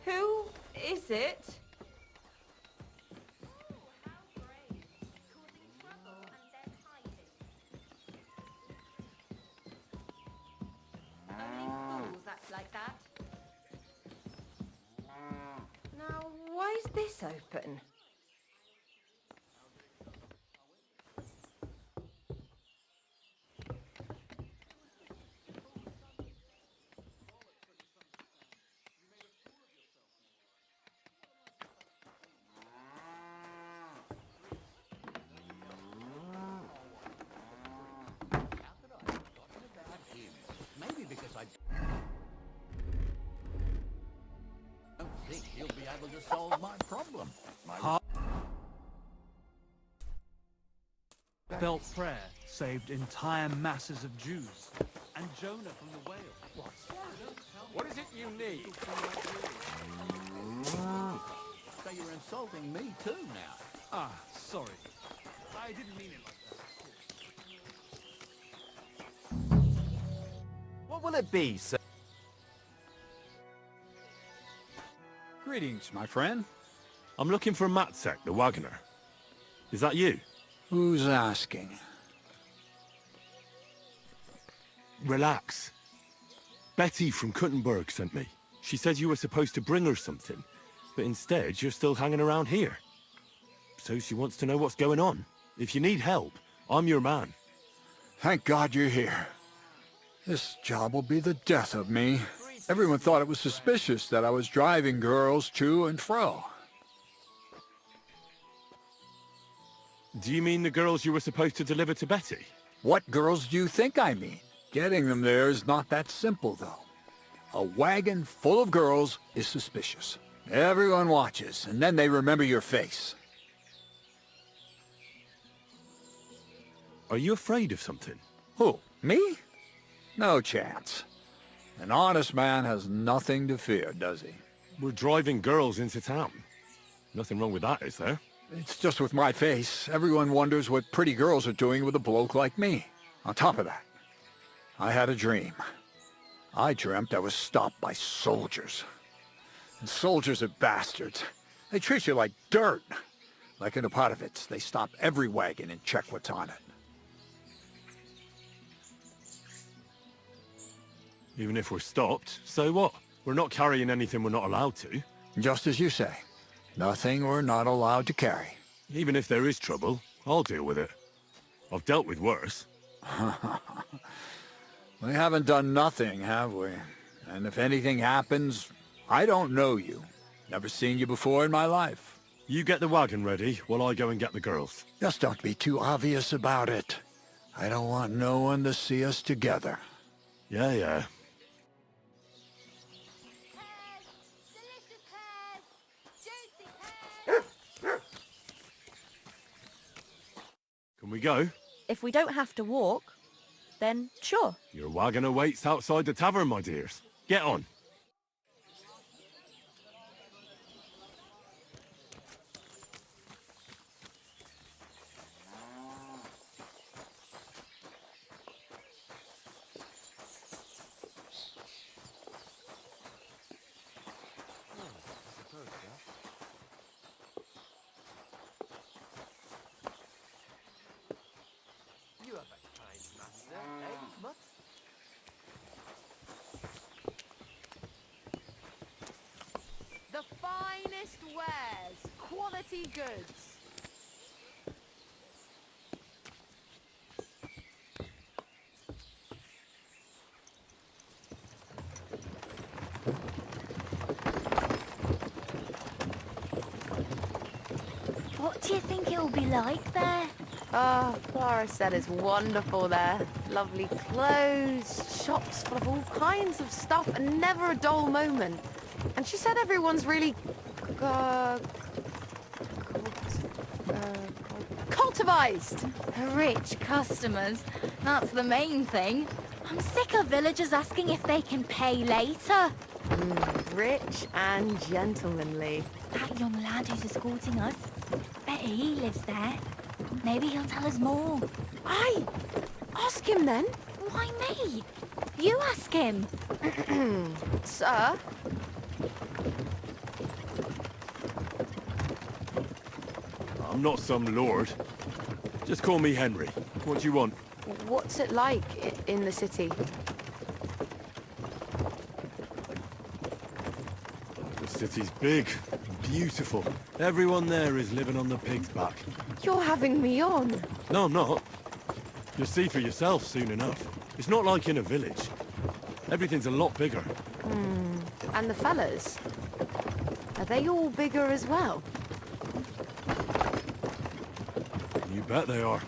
Who is it? Only fools act like that. Now, why is this open? Maybe because I don't think he'll be able to solve my problem. Belt prayer saved entire masses of Jews. And Jonah from the whale. What is it you need? So you're insulting me too now. Ah, sorry. I didn't mean it like that. What will it be, sir? Greetings, my friend. I'm looking for Matzek, the wagoner. Is that you? Who's asking? Relax. Betty from Kuttenberg sent me. She said you were supposed to bring her something, but instead you're still hanging around here. So she wants to know what's going on. If you need help, I'm your man. Thank God you're here. This job will be the death of me. Everyone thought it was suspicious that I was driving girls to and fro. Do you mean the girls you were supposed to deliver to Betty? What girls do you think I mean? Getting them there is not that simple, though. A wagon full of girls is suspicious. Everyone watches, and then they remember your face. Are you afraid of something? Who, me? No chance. An honest man has nothing to fear, does he? We're driving girls into town. Nothing wrong with that, is there? It's just with my face. Everyone wonders what pretty girls are doing with a bloke like me. On top of that, I had a dream. I dreamt I was stopped by soldiers. And soldiers are bastards. They treat you like dirt. Like in Apotovitz, they stop every wagon and check what's on it. Even if we're stopped, so what? We're not carrying anything we're not allowed to. Just as you say. Nothing we're not allowed to carry. Even if there is trouble, I'll deal with it. I've dealt with worse. We haven't done nothing, have we? And if anything happens, I don't know you. Never seen you before in my life. You get the wagon ready while I go and get the girls. Just don't be too obvious about it. I don't want no one to see us together. Yeah. Can we go? If we don't have to walk, then sure. Your wagon awaits outside the tavern, my dears. Get on. You have a kind master, eh, Mutt? The finest wares, quality goods. What do you think it'll be like there? Oh, Clara said it's wonderful there. Lovely clothes, shops full of all kinds of stuff, and never a dull moment. And she said everyone's really... cultivized. Rich customers. That's the main thing. I'm sick of villagers asking if they can pay later. Rich and gentlemanly. That young lad who's escorting us, bet he lives there. Maybe he'll tell us more. Aye, ask him then. Why me? You ask him. Sir? I'm not some lord. Just call me Henry. What do you want? What's it like in the city? The city's big, beautiful. Everyone there is living on the pig's back. You're having me on. No, I'm not. You'll see for yourself soon enough. It's not like in a village. Everything's a lot bigger. And the fellas? Are they all bigger as well? You bet they are.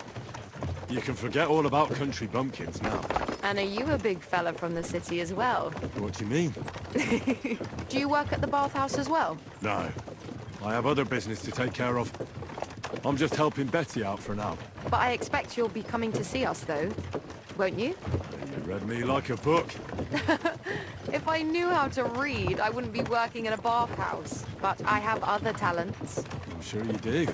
You can forget all about country bumpkins now. And are you a big fella from the city as well? What do you mean? Do you work at the bathhouse as well? No. I have other business to take care of. I'm just helping Betty out for now. But I expect you'll be coming to see us, though. Won't you? You read me like a book. If I knew how to read, I wouldn't be working in a bathhouse. But I have other talents. I'm sure you do.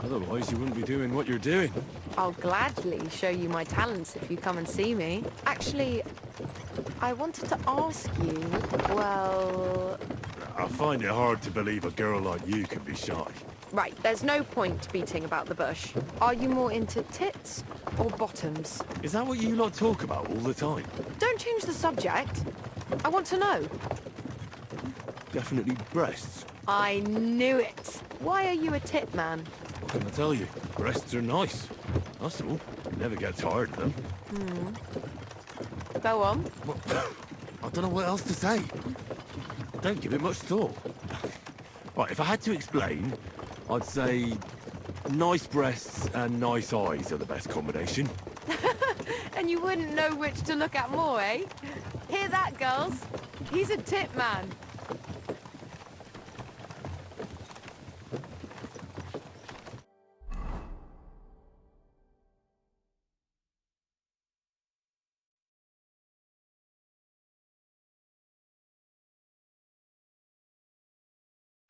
Otherwise, you wouldn't be doing what you're doing. I'll gladly show you my talents if you come and see me. Actually, I wanted to ask you, well... I find it hard to believe a girl like you can be shy. Right, there's no point beating about the bush. Are you more into tits or bottoms? Is that what you lot talk about all the time? Don't change the subject. I want to know. Definitely breasts. I knew it. Why are you a tit man? What can I tell you? Breasts are nice. That's all. Never get tired of them. Go on. Well, I don't know what else to say. Don't give it much thought. Right, if I had to explain, I'd say nice breasts and nice eyes are the best combination. And you wouldn't know which to look at more, eh? Hear that, girls? He's a tit man.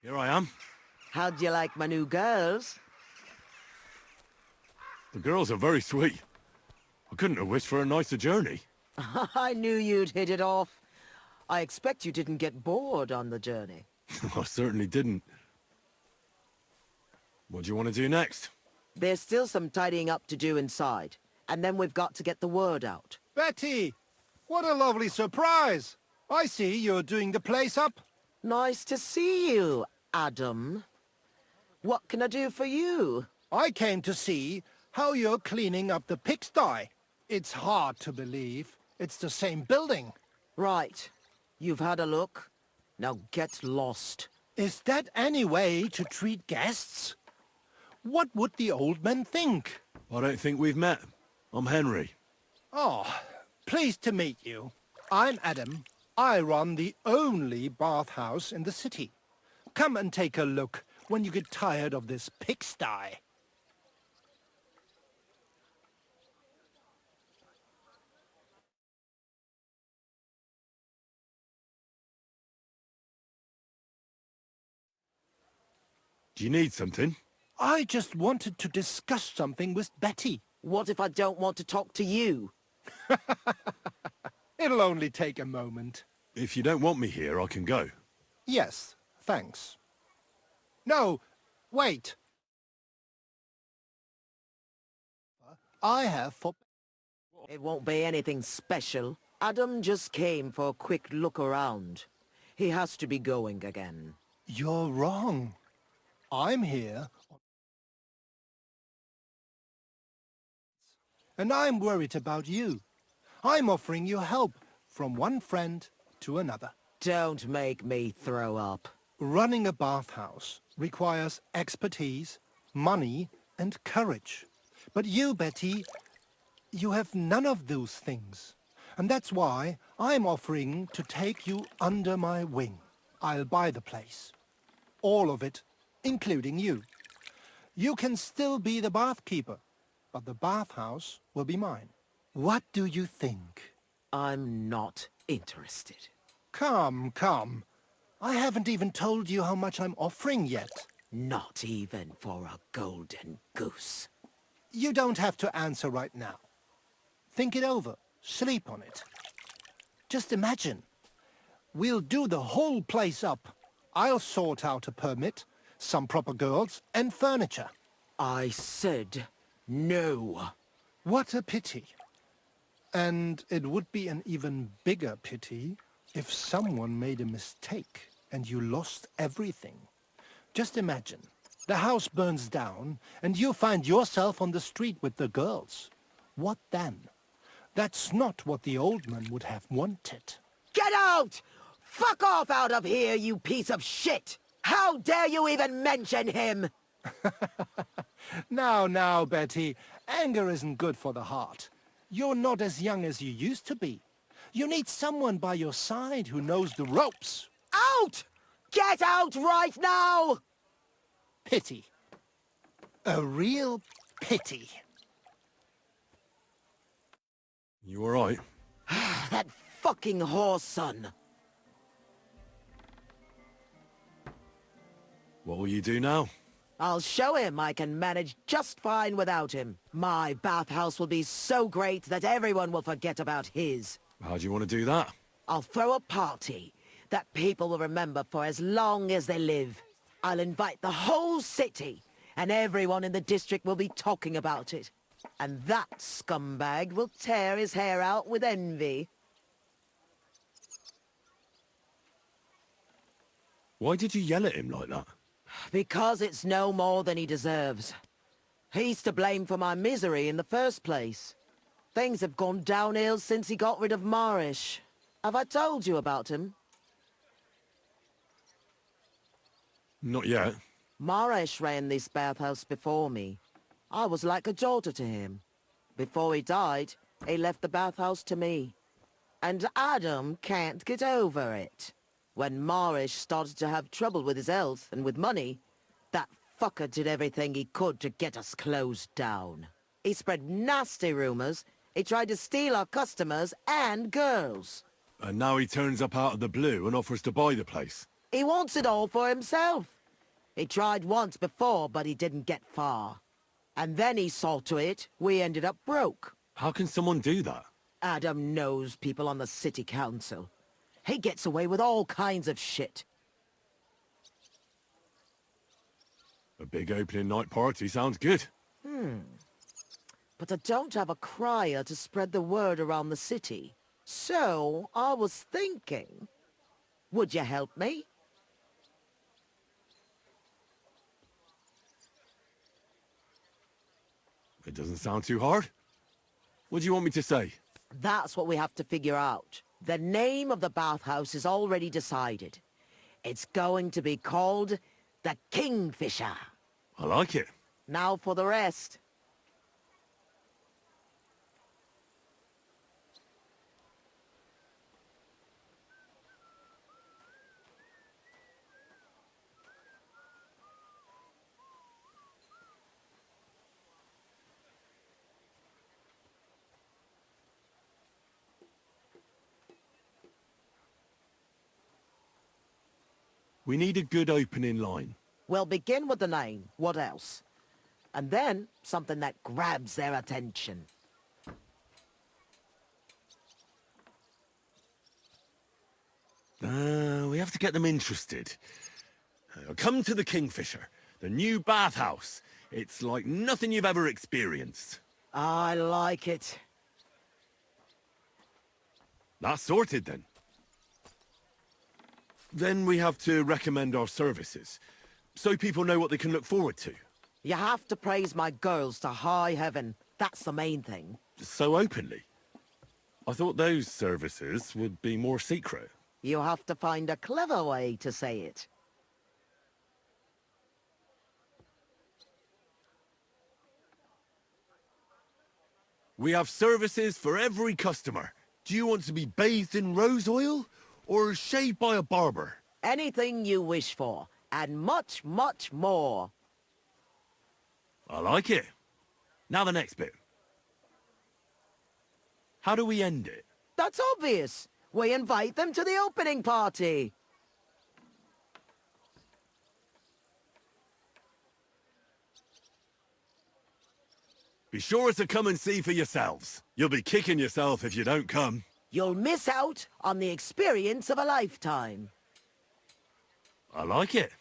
Here I am. How'd you like my new girls? The girls are very sweet. I couldn't have wished for a nicer journey. I knew you'd hit it off. I expect you didn't get bored on the journey. I certainly didn't. What do you want to do next? There's still some tidying up to do inside, and then we've got to get the word out. Betty! What a lovely surprise! I see you're doing the place up. Nice to see you, Adam. What can I do for you? I came to see how you're cleaning up the pigsty. It's hard to believe. It's the same building. Right. You've had a look. Now get lost. Is that any way to treat guests? What would the old men think? I don't think we've met. I'm Henry. Oh, pleased to meet you. I'm Adam. I run the only bathhouse in the city. Come and take a look when you get tired of this pigsty. Do you need something? I just wanted to discuss something with Betty. What if I don't want to talk to you? It'll only take a moment. If you don't want me here, I can go. Yes, thanks. No, wait. I have for... It won't be anything special. Adam just came for a quick look around. He has to be going again. You're wrong. I'm here. And I'm worried about you. I'm offering you help from one friend to another. Don't make me throw up. Running a bathhouse requires expertise, money, and courage. But you, Betty, you have none of those things. And that's why I'm offering to take you under my wing. I'll buy the place. All of it, including you. You can still be the bathkeeper, but the bathhouse will be mine. What do you think? I'm not interested. Come, come. I haven't even told you how much I'm offering yet. Not even for a golden goose. You don't have to answer right now. Think it over. Sleep on it. Just imagine. We'll do the whole place up. I'll sort out a permit, some proper girls, and furniture. I said no. What a pity. And it would be an even bigger pity if someone made a mistake and you lost everything. Just imagine. The house burns down and you find yourself on the street with the girls. What then? That's not what the old man would have wanted. Get out! Fuck off out of here, you piece of shit! How dare you even mention him? Now, Betty. Anger isn't good for the heart. You're not as young as you used to be. You need someone by your side who knows the ropes. Out! Get out right now! Pity. A real pity. You all right? That fucking whore's son. What will you do now? I'll show him I can manage just fine without him. My bathhouse will be so great that everyone will forget about his. How do you want to do that? I'll throw a party that people will remember for as long as they live. I'll invite the whole city, and everyone in the district will be talking about it. And that scumbag will tear his hair out with envy. Why did you yell at him like that? Because it's no more than he deserves. He's to blame for my misery in the first place. Things have gone downhill since he got rid of Marish. Have I told you about him? Not yet. Marish ran this bathhouse before me. I was like a daughter to him. Before he died, he left the bathhouse to me. And Adam can't get over it. When Marish started to have trouble with his health and with money, that fucker did everything he could to get us closed down. He spread nasty rumors. He tried to steal our customers and girls. And now he turns up out of the blue and offers to buy the place. He wants it all for himself. He tried once before, but he didn't get far. And then he saw to it we ended up broke. How can someone do that? Adam knows people on the city council. He gets away with all kinds of shit. A big opening night party sounds good. But I don't have a crier to spread the word around the city. So, I was thinking, would you help me? It doesn't sound too hard. What do you want me to say? That's what we have to figure out. The name of the bathhouse is already decided. It's going to be called the Kingfisher. I like it. Now for the rest. We need a good opening line. We'll begin with the name. What else? And then something that grabs their attention. We have to get them interested. Come to the Kingfisher, the new bathhouse. It's like nothing you've ever experienced. I like it. That's sorted then. Then we have to recommend our services, so people know what they can look forward to. You have to praise my girls to high heaven. That's the main thing. So openly. I thought those services would be more secret. You have to find a clever way to say it. We have services for every customer. Do you want to be bathed in rose oil or shaved by a barber? Anything you wish for, and much, much more. I like it. Now the next bit. How do we end it? That's obvious. We invite them to the opening party. Be sure to come and see for yourselves. You'll be kicking yourself if you don't come. You'll miss out on the experience of a lifetime. I like it.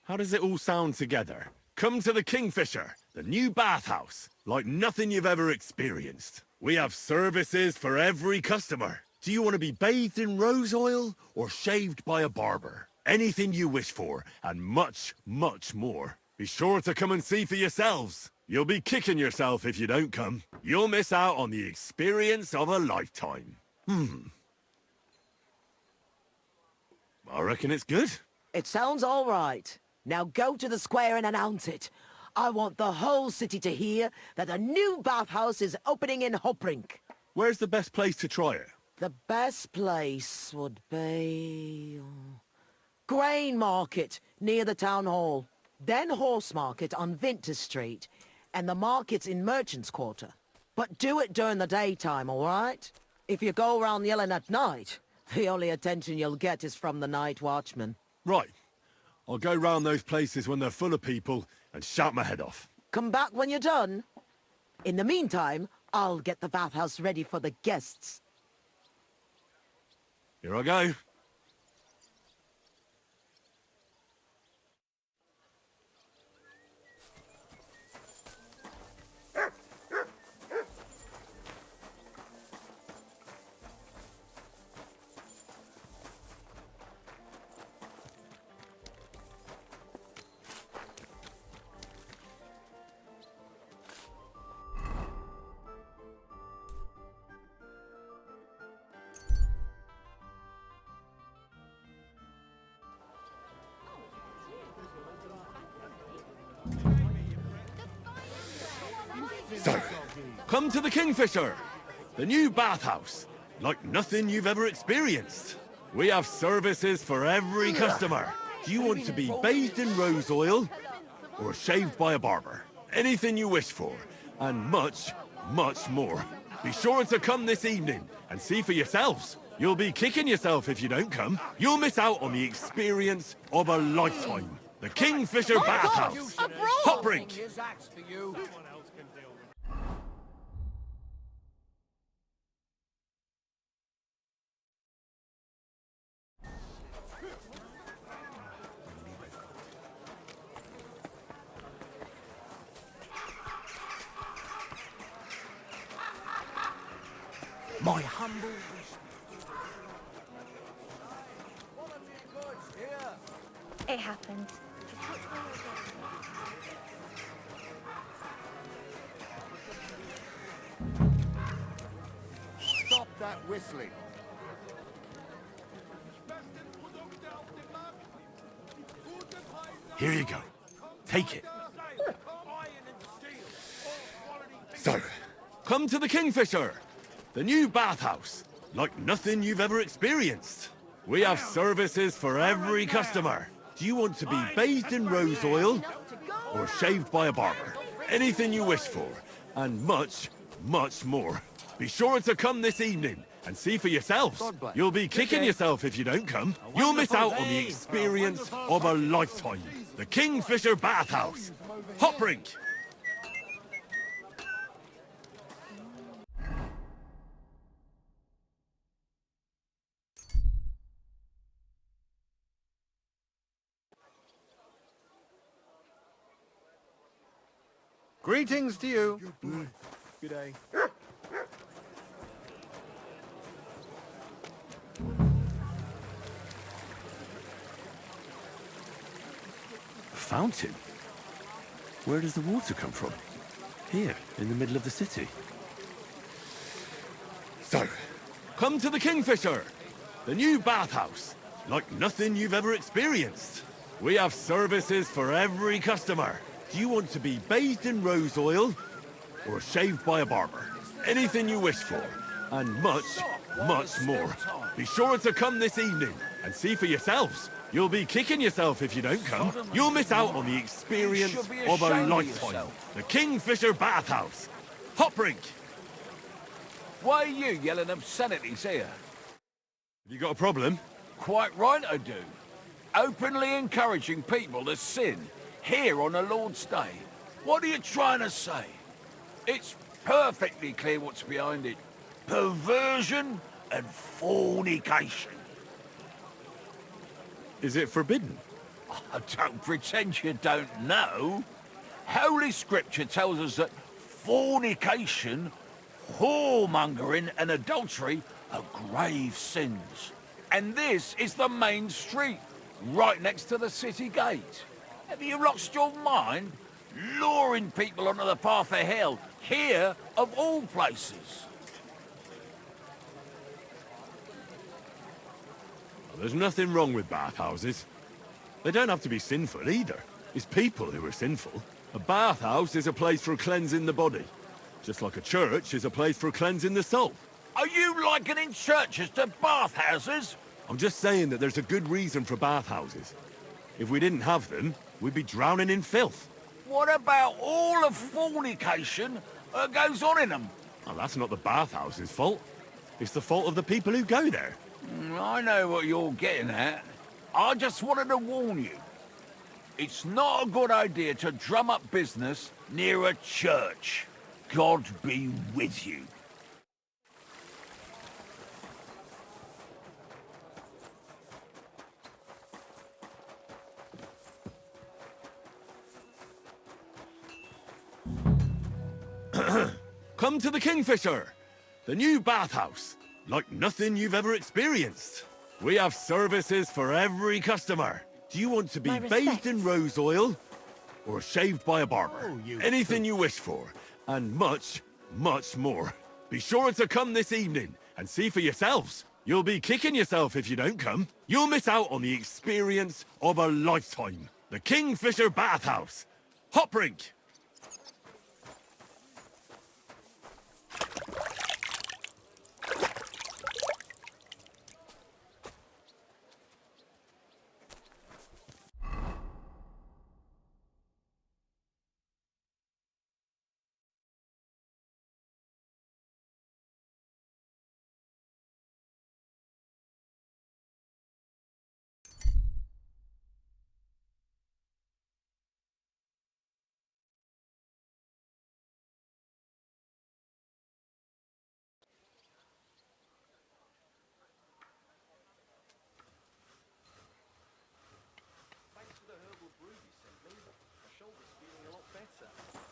How does it all sound together? Come to the Kingfisher, the new bathhouse, like nothing you've ever experienced. We have services for every customer. Do you want to be bathed in rose oil or shaved by a barber? Anything you wish for, and much, much more. Be sure to come and see for yourselves. You'll be kicking yourself if you don't come. You'll miss out on the experience of a lifetime. I reckon it's good. It sounds all right. Now go to the square and announce it. I want the whole city to hear that a new bathhouse is opening in Hoprink. Where's the best place to try it? The best place would be... Grain Market, near the town hall. Then Horse Market on Vinter Street. And the markets in Merchant's Quarter. But do it during the daytime, all right? If you go around yelling at night, the only attention you'll get is from the night watchman. Right. I'll go round those places when they're full of people and shout my head off. Come back when you're done. In the meantime, I'll get the bathhouse ready for the guests. Here I go. So, come to the Kingfisher, the new bathhouse, like nothing you've ever experienced. We have services for every customer. Do you want to be bathed in rose oil or shaved by a barber? Anything you wish for, and much, much more. Be sure to come this evening and see for yourselves. You'll be kicking yourself if you don't come. You'll miss out on the experience of a lifetime. The Kingfisher Bathhouse, Hoprink. My humble... It happens. Stop that whistling. Here you go. Take it. So, come to the Kingfisher, the new bathhouse, like nothing you've ever experienced. We have services for every customer. Do you want to be bathed in rose oil or shaved by a barber? Anything you wish for, and much, much more. Be sure to come this evening and see for yourselves. God bless. You'll be kicking Okay. yourself if you don't come. You'll miss out on the day. experience of a lifetime. The Kingfisher Bathhouse. Hop rink. Greetings to you. Good day. A fountain? Where does the water come from? Here, in the middle of the city. So, come to the Kingfisher, the new bathhouse, like nothing you've ever experienced. We have services for every customer. Do you want to be bathed in rose oil or shaved by a barber? Anything you wish for, and much, much more. Be sure to come this evening and see for yourselves. You'll be kicking yourself if you don't come. You'll miss out on the experience of a lifetime. The Kingfisher Bathhouse. Hop rink. Why are you yelling obscenities here? Have you got a problem? Quite right I do. Openly encouraging people to sin here on the Lord's Day. What are you trying to say? It's perfectly clear what's behind it. Perversion and fornication. Is it forbidden? I don't pretend you don't know. Holy Scripture tells us that fornication, whoremongering and adultery are grave sins. And this is the main street, right next to the city gate. Have you lost your mind? Luring people onto the path of hell, here of all places. There's nothing wrong with bathhouses. They don't have to be sinful either. It's people who are sinful. A bathhouse is a place for cleansing the body, just like a church is a place for cleansing the soul. Are you likening churches to bathhouses? I'm just saying that there's a good reason for bathhouses. If we didn't have them, we'd be drowning in filth. What about all the fornication that goes on in them? Well, that's not the bathhouse's fault. It's the fault of the people who go there. I know what you're getting at. I just wanted to warn you. It's not a good idea to drum up business near a church. God be with you. Come to the Kingfisher, the new bathhouse, like nothing you've ever experienced. We have services for every customer. Do you want to be bathed in rose oil or shaved by a barber? Anything you wish for, and much, much more. Be sure to come this evening and see for yourselves. You'll be kicking yourself if you don't come. You'll miss out on the experience of a lifetime. The Kingfisher Bathhouse. Hop rink.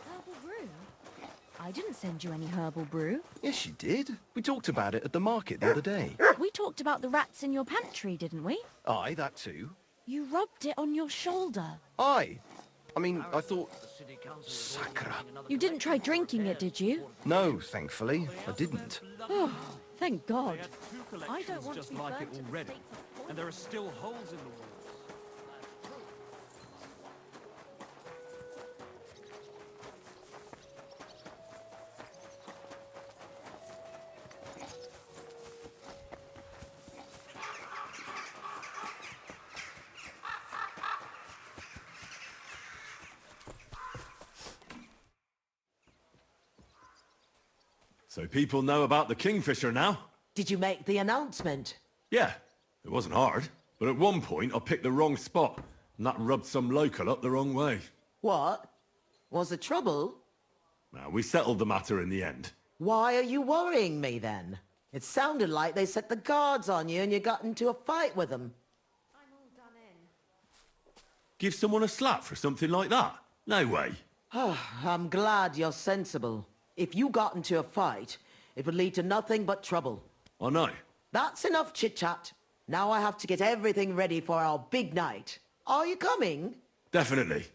Herbal brew? I didn't send you any herbal brew. Yes, you did. We talked about it at the market the other day. We talked about the rats in your pantry, didn't we? Aye, that too. You rubbed it on your shoulder. Aye. I mean, I thought... Sacra. You didn't try drinking it, did you? No, thankfully, I didn't. Oh, thank God. We had two I don't collections want just to be like it burnt at the already, stake for and there are still holes in the walls. So people know about the Kingfisher now? Did you make the announcement? Yeah, it wasn't hard. But at one point, I picked the wrong spot, and that rubbed some local up the wrong way. What? Was there trouble? Now, we settled the matter in the end. Why are you worrying me then? It sounded like they set the guards on you and you got into a fight with them. I'm all done in. Give someone a slap for something like that? No way. I'm glad you're sensible. If you got into a fight, it would lead to nothing but trouble. I know. That's enough chit-chat. Now I have to get everything ready for our big night. Are you coming? Definitely.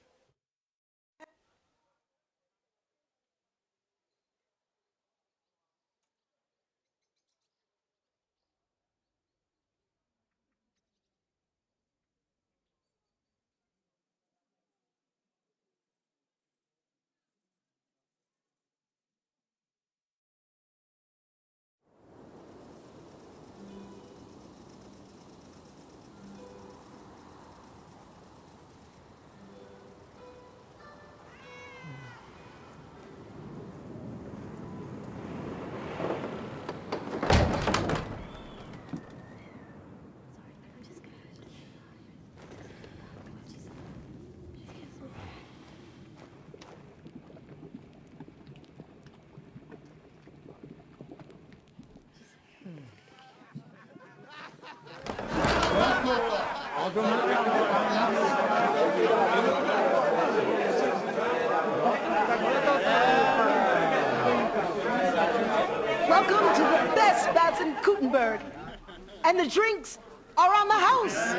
Welcome to the best baths in Gutenberg. And the drinks are on the house.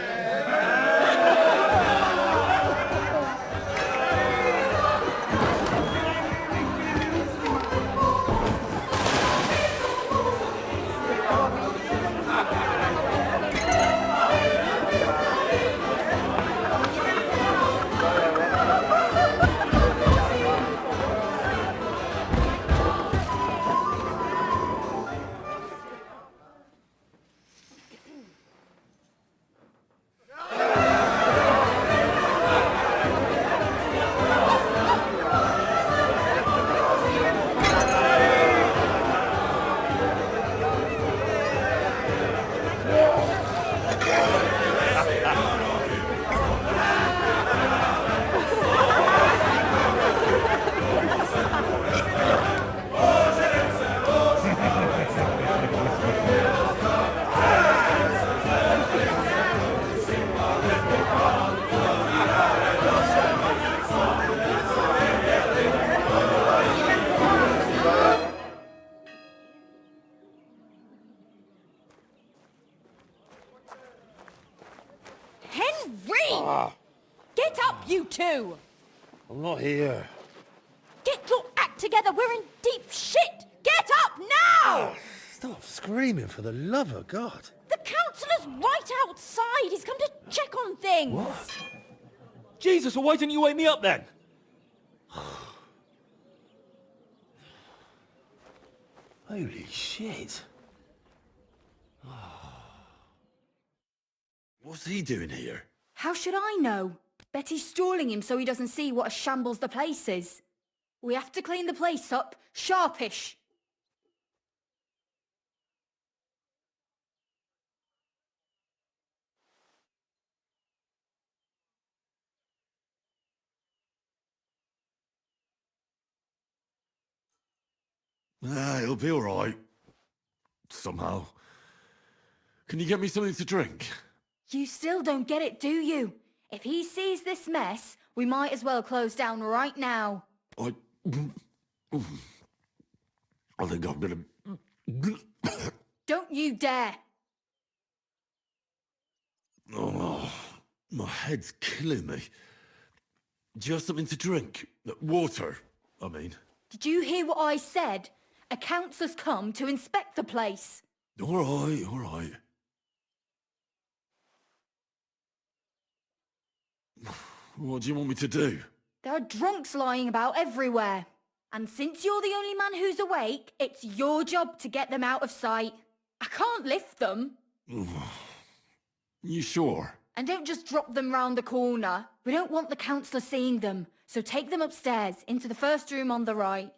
Henry! Get up, you two! I'm not here. Get your act together, we're in deep shit! Get up now! Stop screaming, for the love of God. The councillor's right outside. He's come to check on things. What? Jesus, well, why didn't you wake me up then? Holy shit. What's he doing here? How should I know? Betty's stalling him so he doesn't see what a shambles the place is. We have to clean the place up, sharpish. It'll be all right. Somehow. Can you get me something to drink? You still don't get it, do you? If he sees this mess, we might as well close down right now. I think I'm gonna... Don't you dare! Oh, my head's killing me. Do you have something to drink? Water, I mean. Did you hear what I said? A councillor's come to inspect the place. All right, all right. What do you want me to do? There are drunks lying about everywhere. And since you're the only man who's awake, it's your job to get them out of sight. I can't lift them. You sure? And don't just drop them round the corner. We don't want the councillor seeing them. So take them upstairs, into the first room on the right.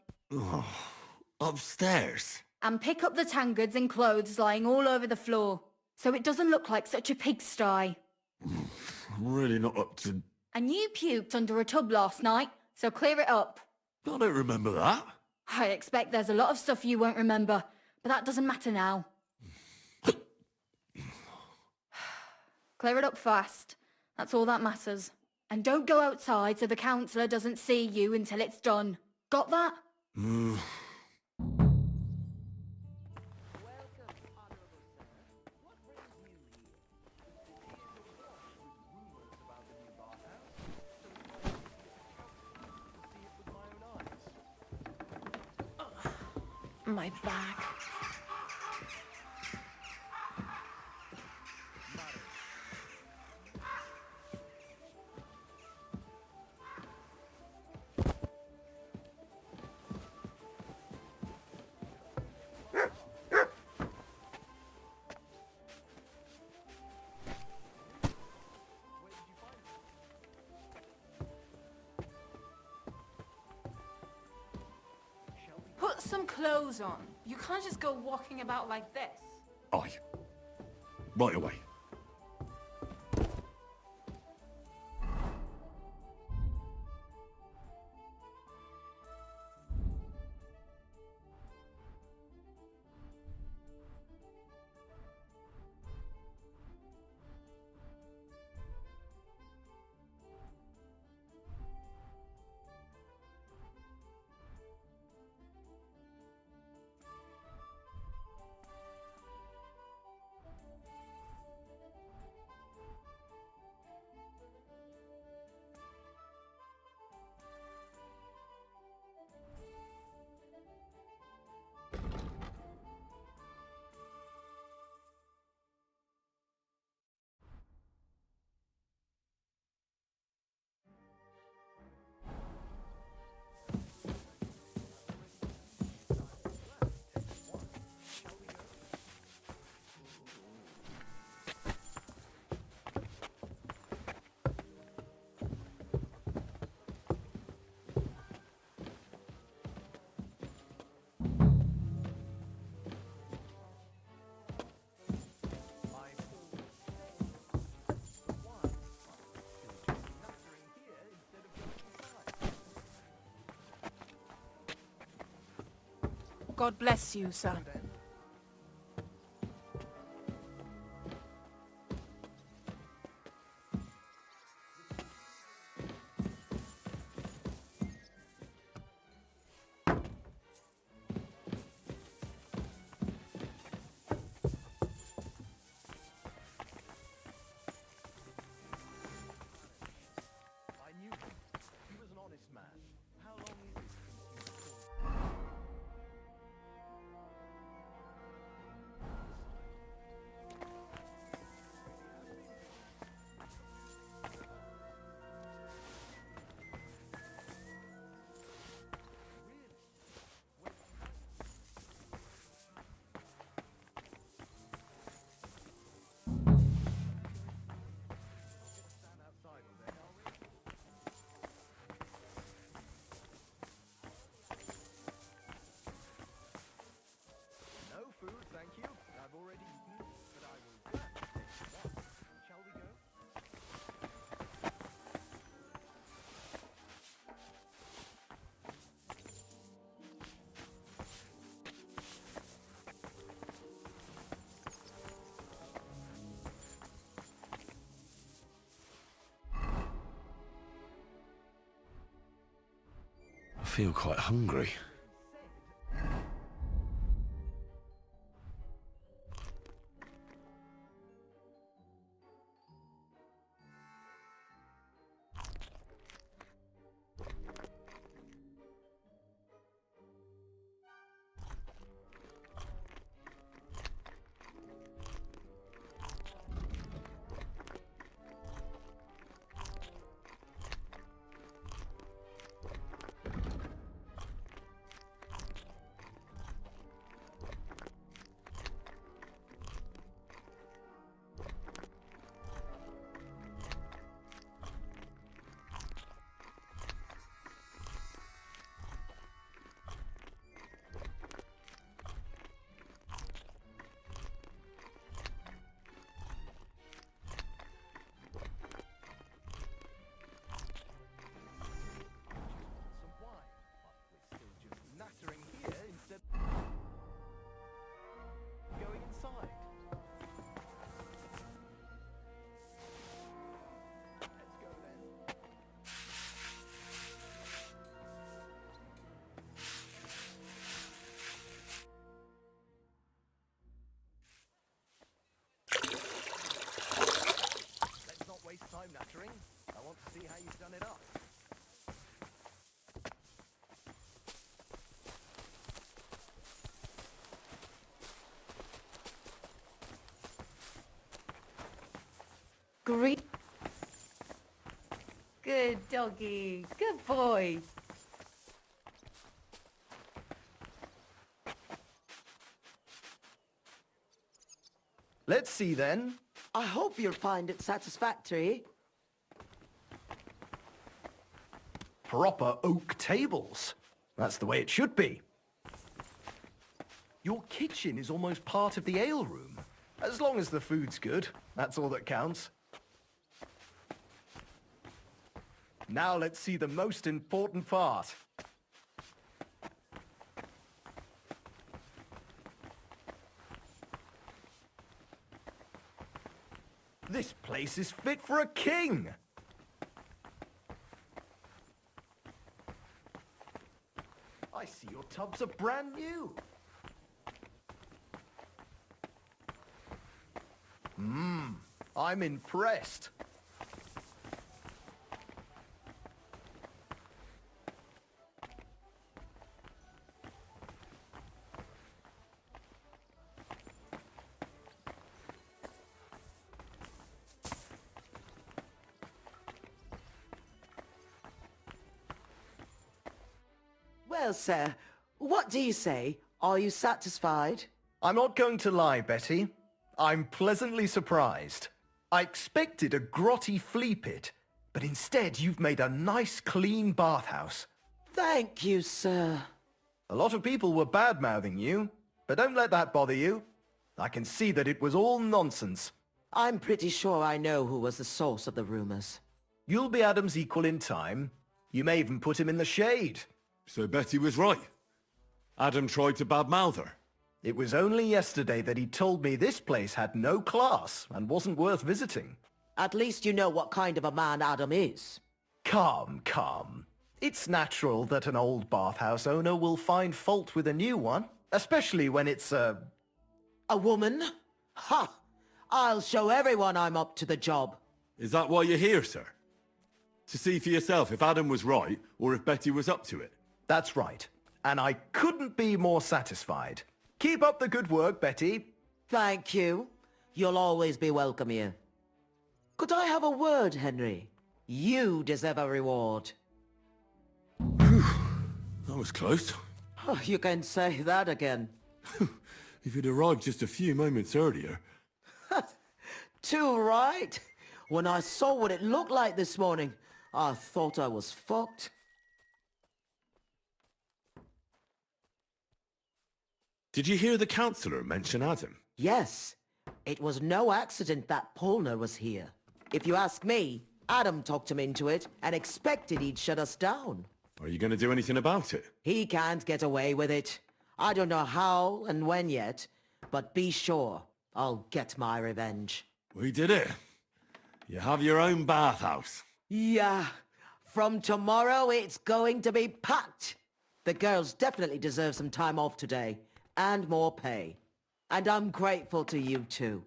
Upstairs? And pick up the tankards and clothes lying all over the floor, so it doesn't look like such a pigsty. I'm really not up to... And you puked under a tub last night, so clear it up. I don't remember that. I expect there's a lot of stuff you won't remember, but that doesn't matter now. Clear it up fast. That's all that matters. And don't go outside so the counsellor doesn't see you until it's done. Got that? My back. Put some clothes on. You can't just go walking about like this. Aye. Right away. God bless you, sir. I feel quite hungry. Green. Good doggy. Good boy. Let's see then. I hope you'll find it satisfactory. Proper oak tables. That's the way it should be. Your kitchen is almost part of the ale room. As long as the food's good, that's all that counts. Now let's see the most important part. This place is fit for a king! I see your tubs are brand new. I'm impressed. Well, sir, what do you say? Are you satisfied? I'm not going to lie, Betty. I'm pleasantly surprised. I expected a grotty flea pit, but instead you've made a nice clean bathhouse. Thank you, sir. A lot of people were bad-mouthing you, but don't let that bother you. I can see that it was all nonsense. I'm pretty sure I know who was the source of the rumors. You'll be Adam's equal in time. You may even put him in the shade. So Betty was right. Adam tried to badmouth her. It was only yesterday that he told me this place had no class and wasn't worth visiting. At least you know what kind of a man Adam is. Calm. It's natural that an old bathhouse owner will find fault with a new one, especially when it's a woman? Ha! I'll show everyone I'm up to the job. Is that why you're here, sir? To see for yourself if Adam was right or if Betty was up to it? That's right. And I couldn't be more satisfied. Keep up the good work, Betty. Thank you. You'll always be welcome here. Could I have a word, Henry? You deserve a reward. That was close. Oh, you can say that again. If you'd arrived just a few moments earlier... Too right. When I saw what it looked like this morning, I thought I was fucked. Did you hear the councillor mention Adam? Yes. It was no accident that Polner was here. If you ask me, Adam talked him into it and expected he'd shut us down. Are you going to do anything about it? He can't get away with it. I don't know how and when yet, but be sure I'll get my revenge. We did it. You have your own bathhouse. Yeah. From tomorrow, it's going to be packed. The girls definitely deserve some time off today. And more pay. And I'm grateful to you too.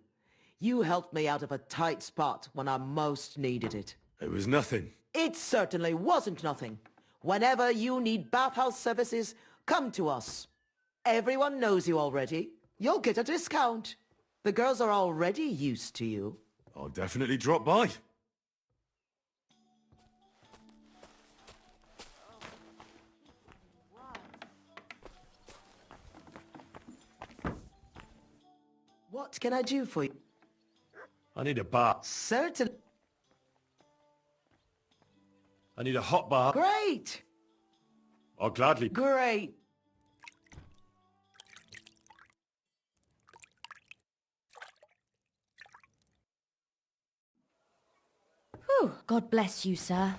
You helped me out of a tight spot when I most needed it. It was nothing. It certainly wasn't nothing. Whenever you need bathhouse services, come to us. Everyone knows you already. You'll get a discount. The girls are already used to you. I'll definitely drop by. What can I do for you? I need a bath. Certainly. I need a hot bath. Great! I'll gladly... Great! Whew, God bless you, sir.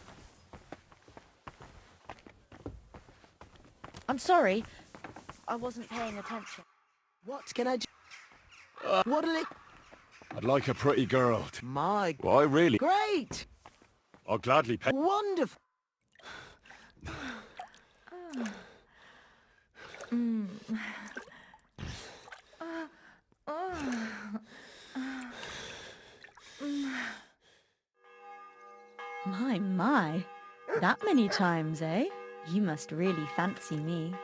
I'm sorry. I wasn't paying attention. What can I do? What'll it... I'd like a pretty girl. My... Why, really? Great! I'll gladly pay... Wonderful! My. That many times, eh? You must really fancy me.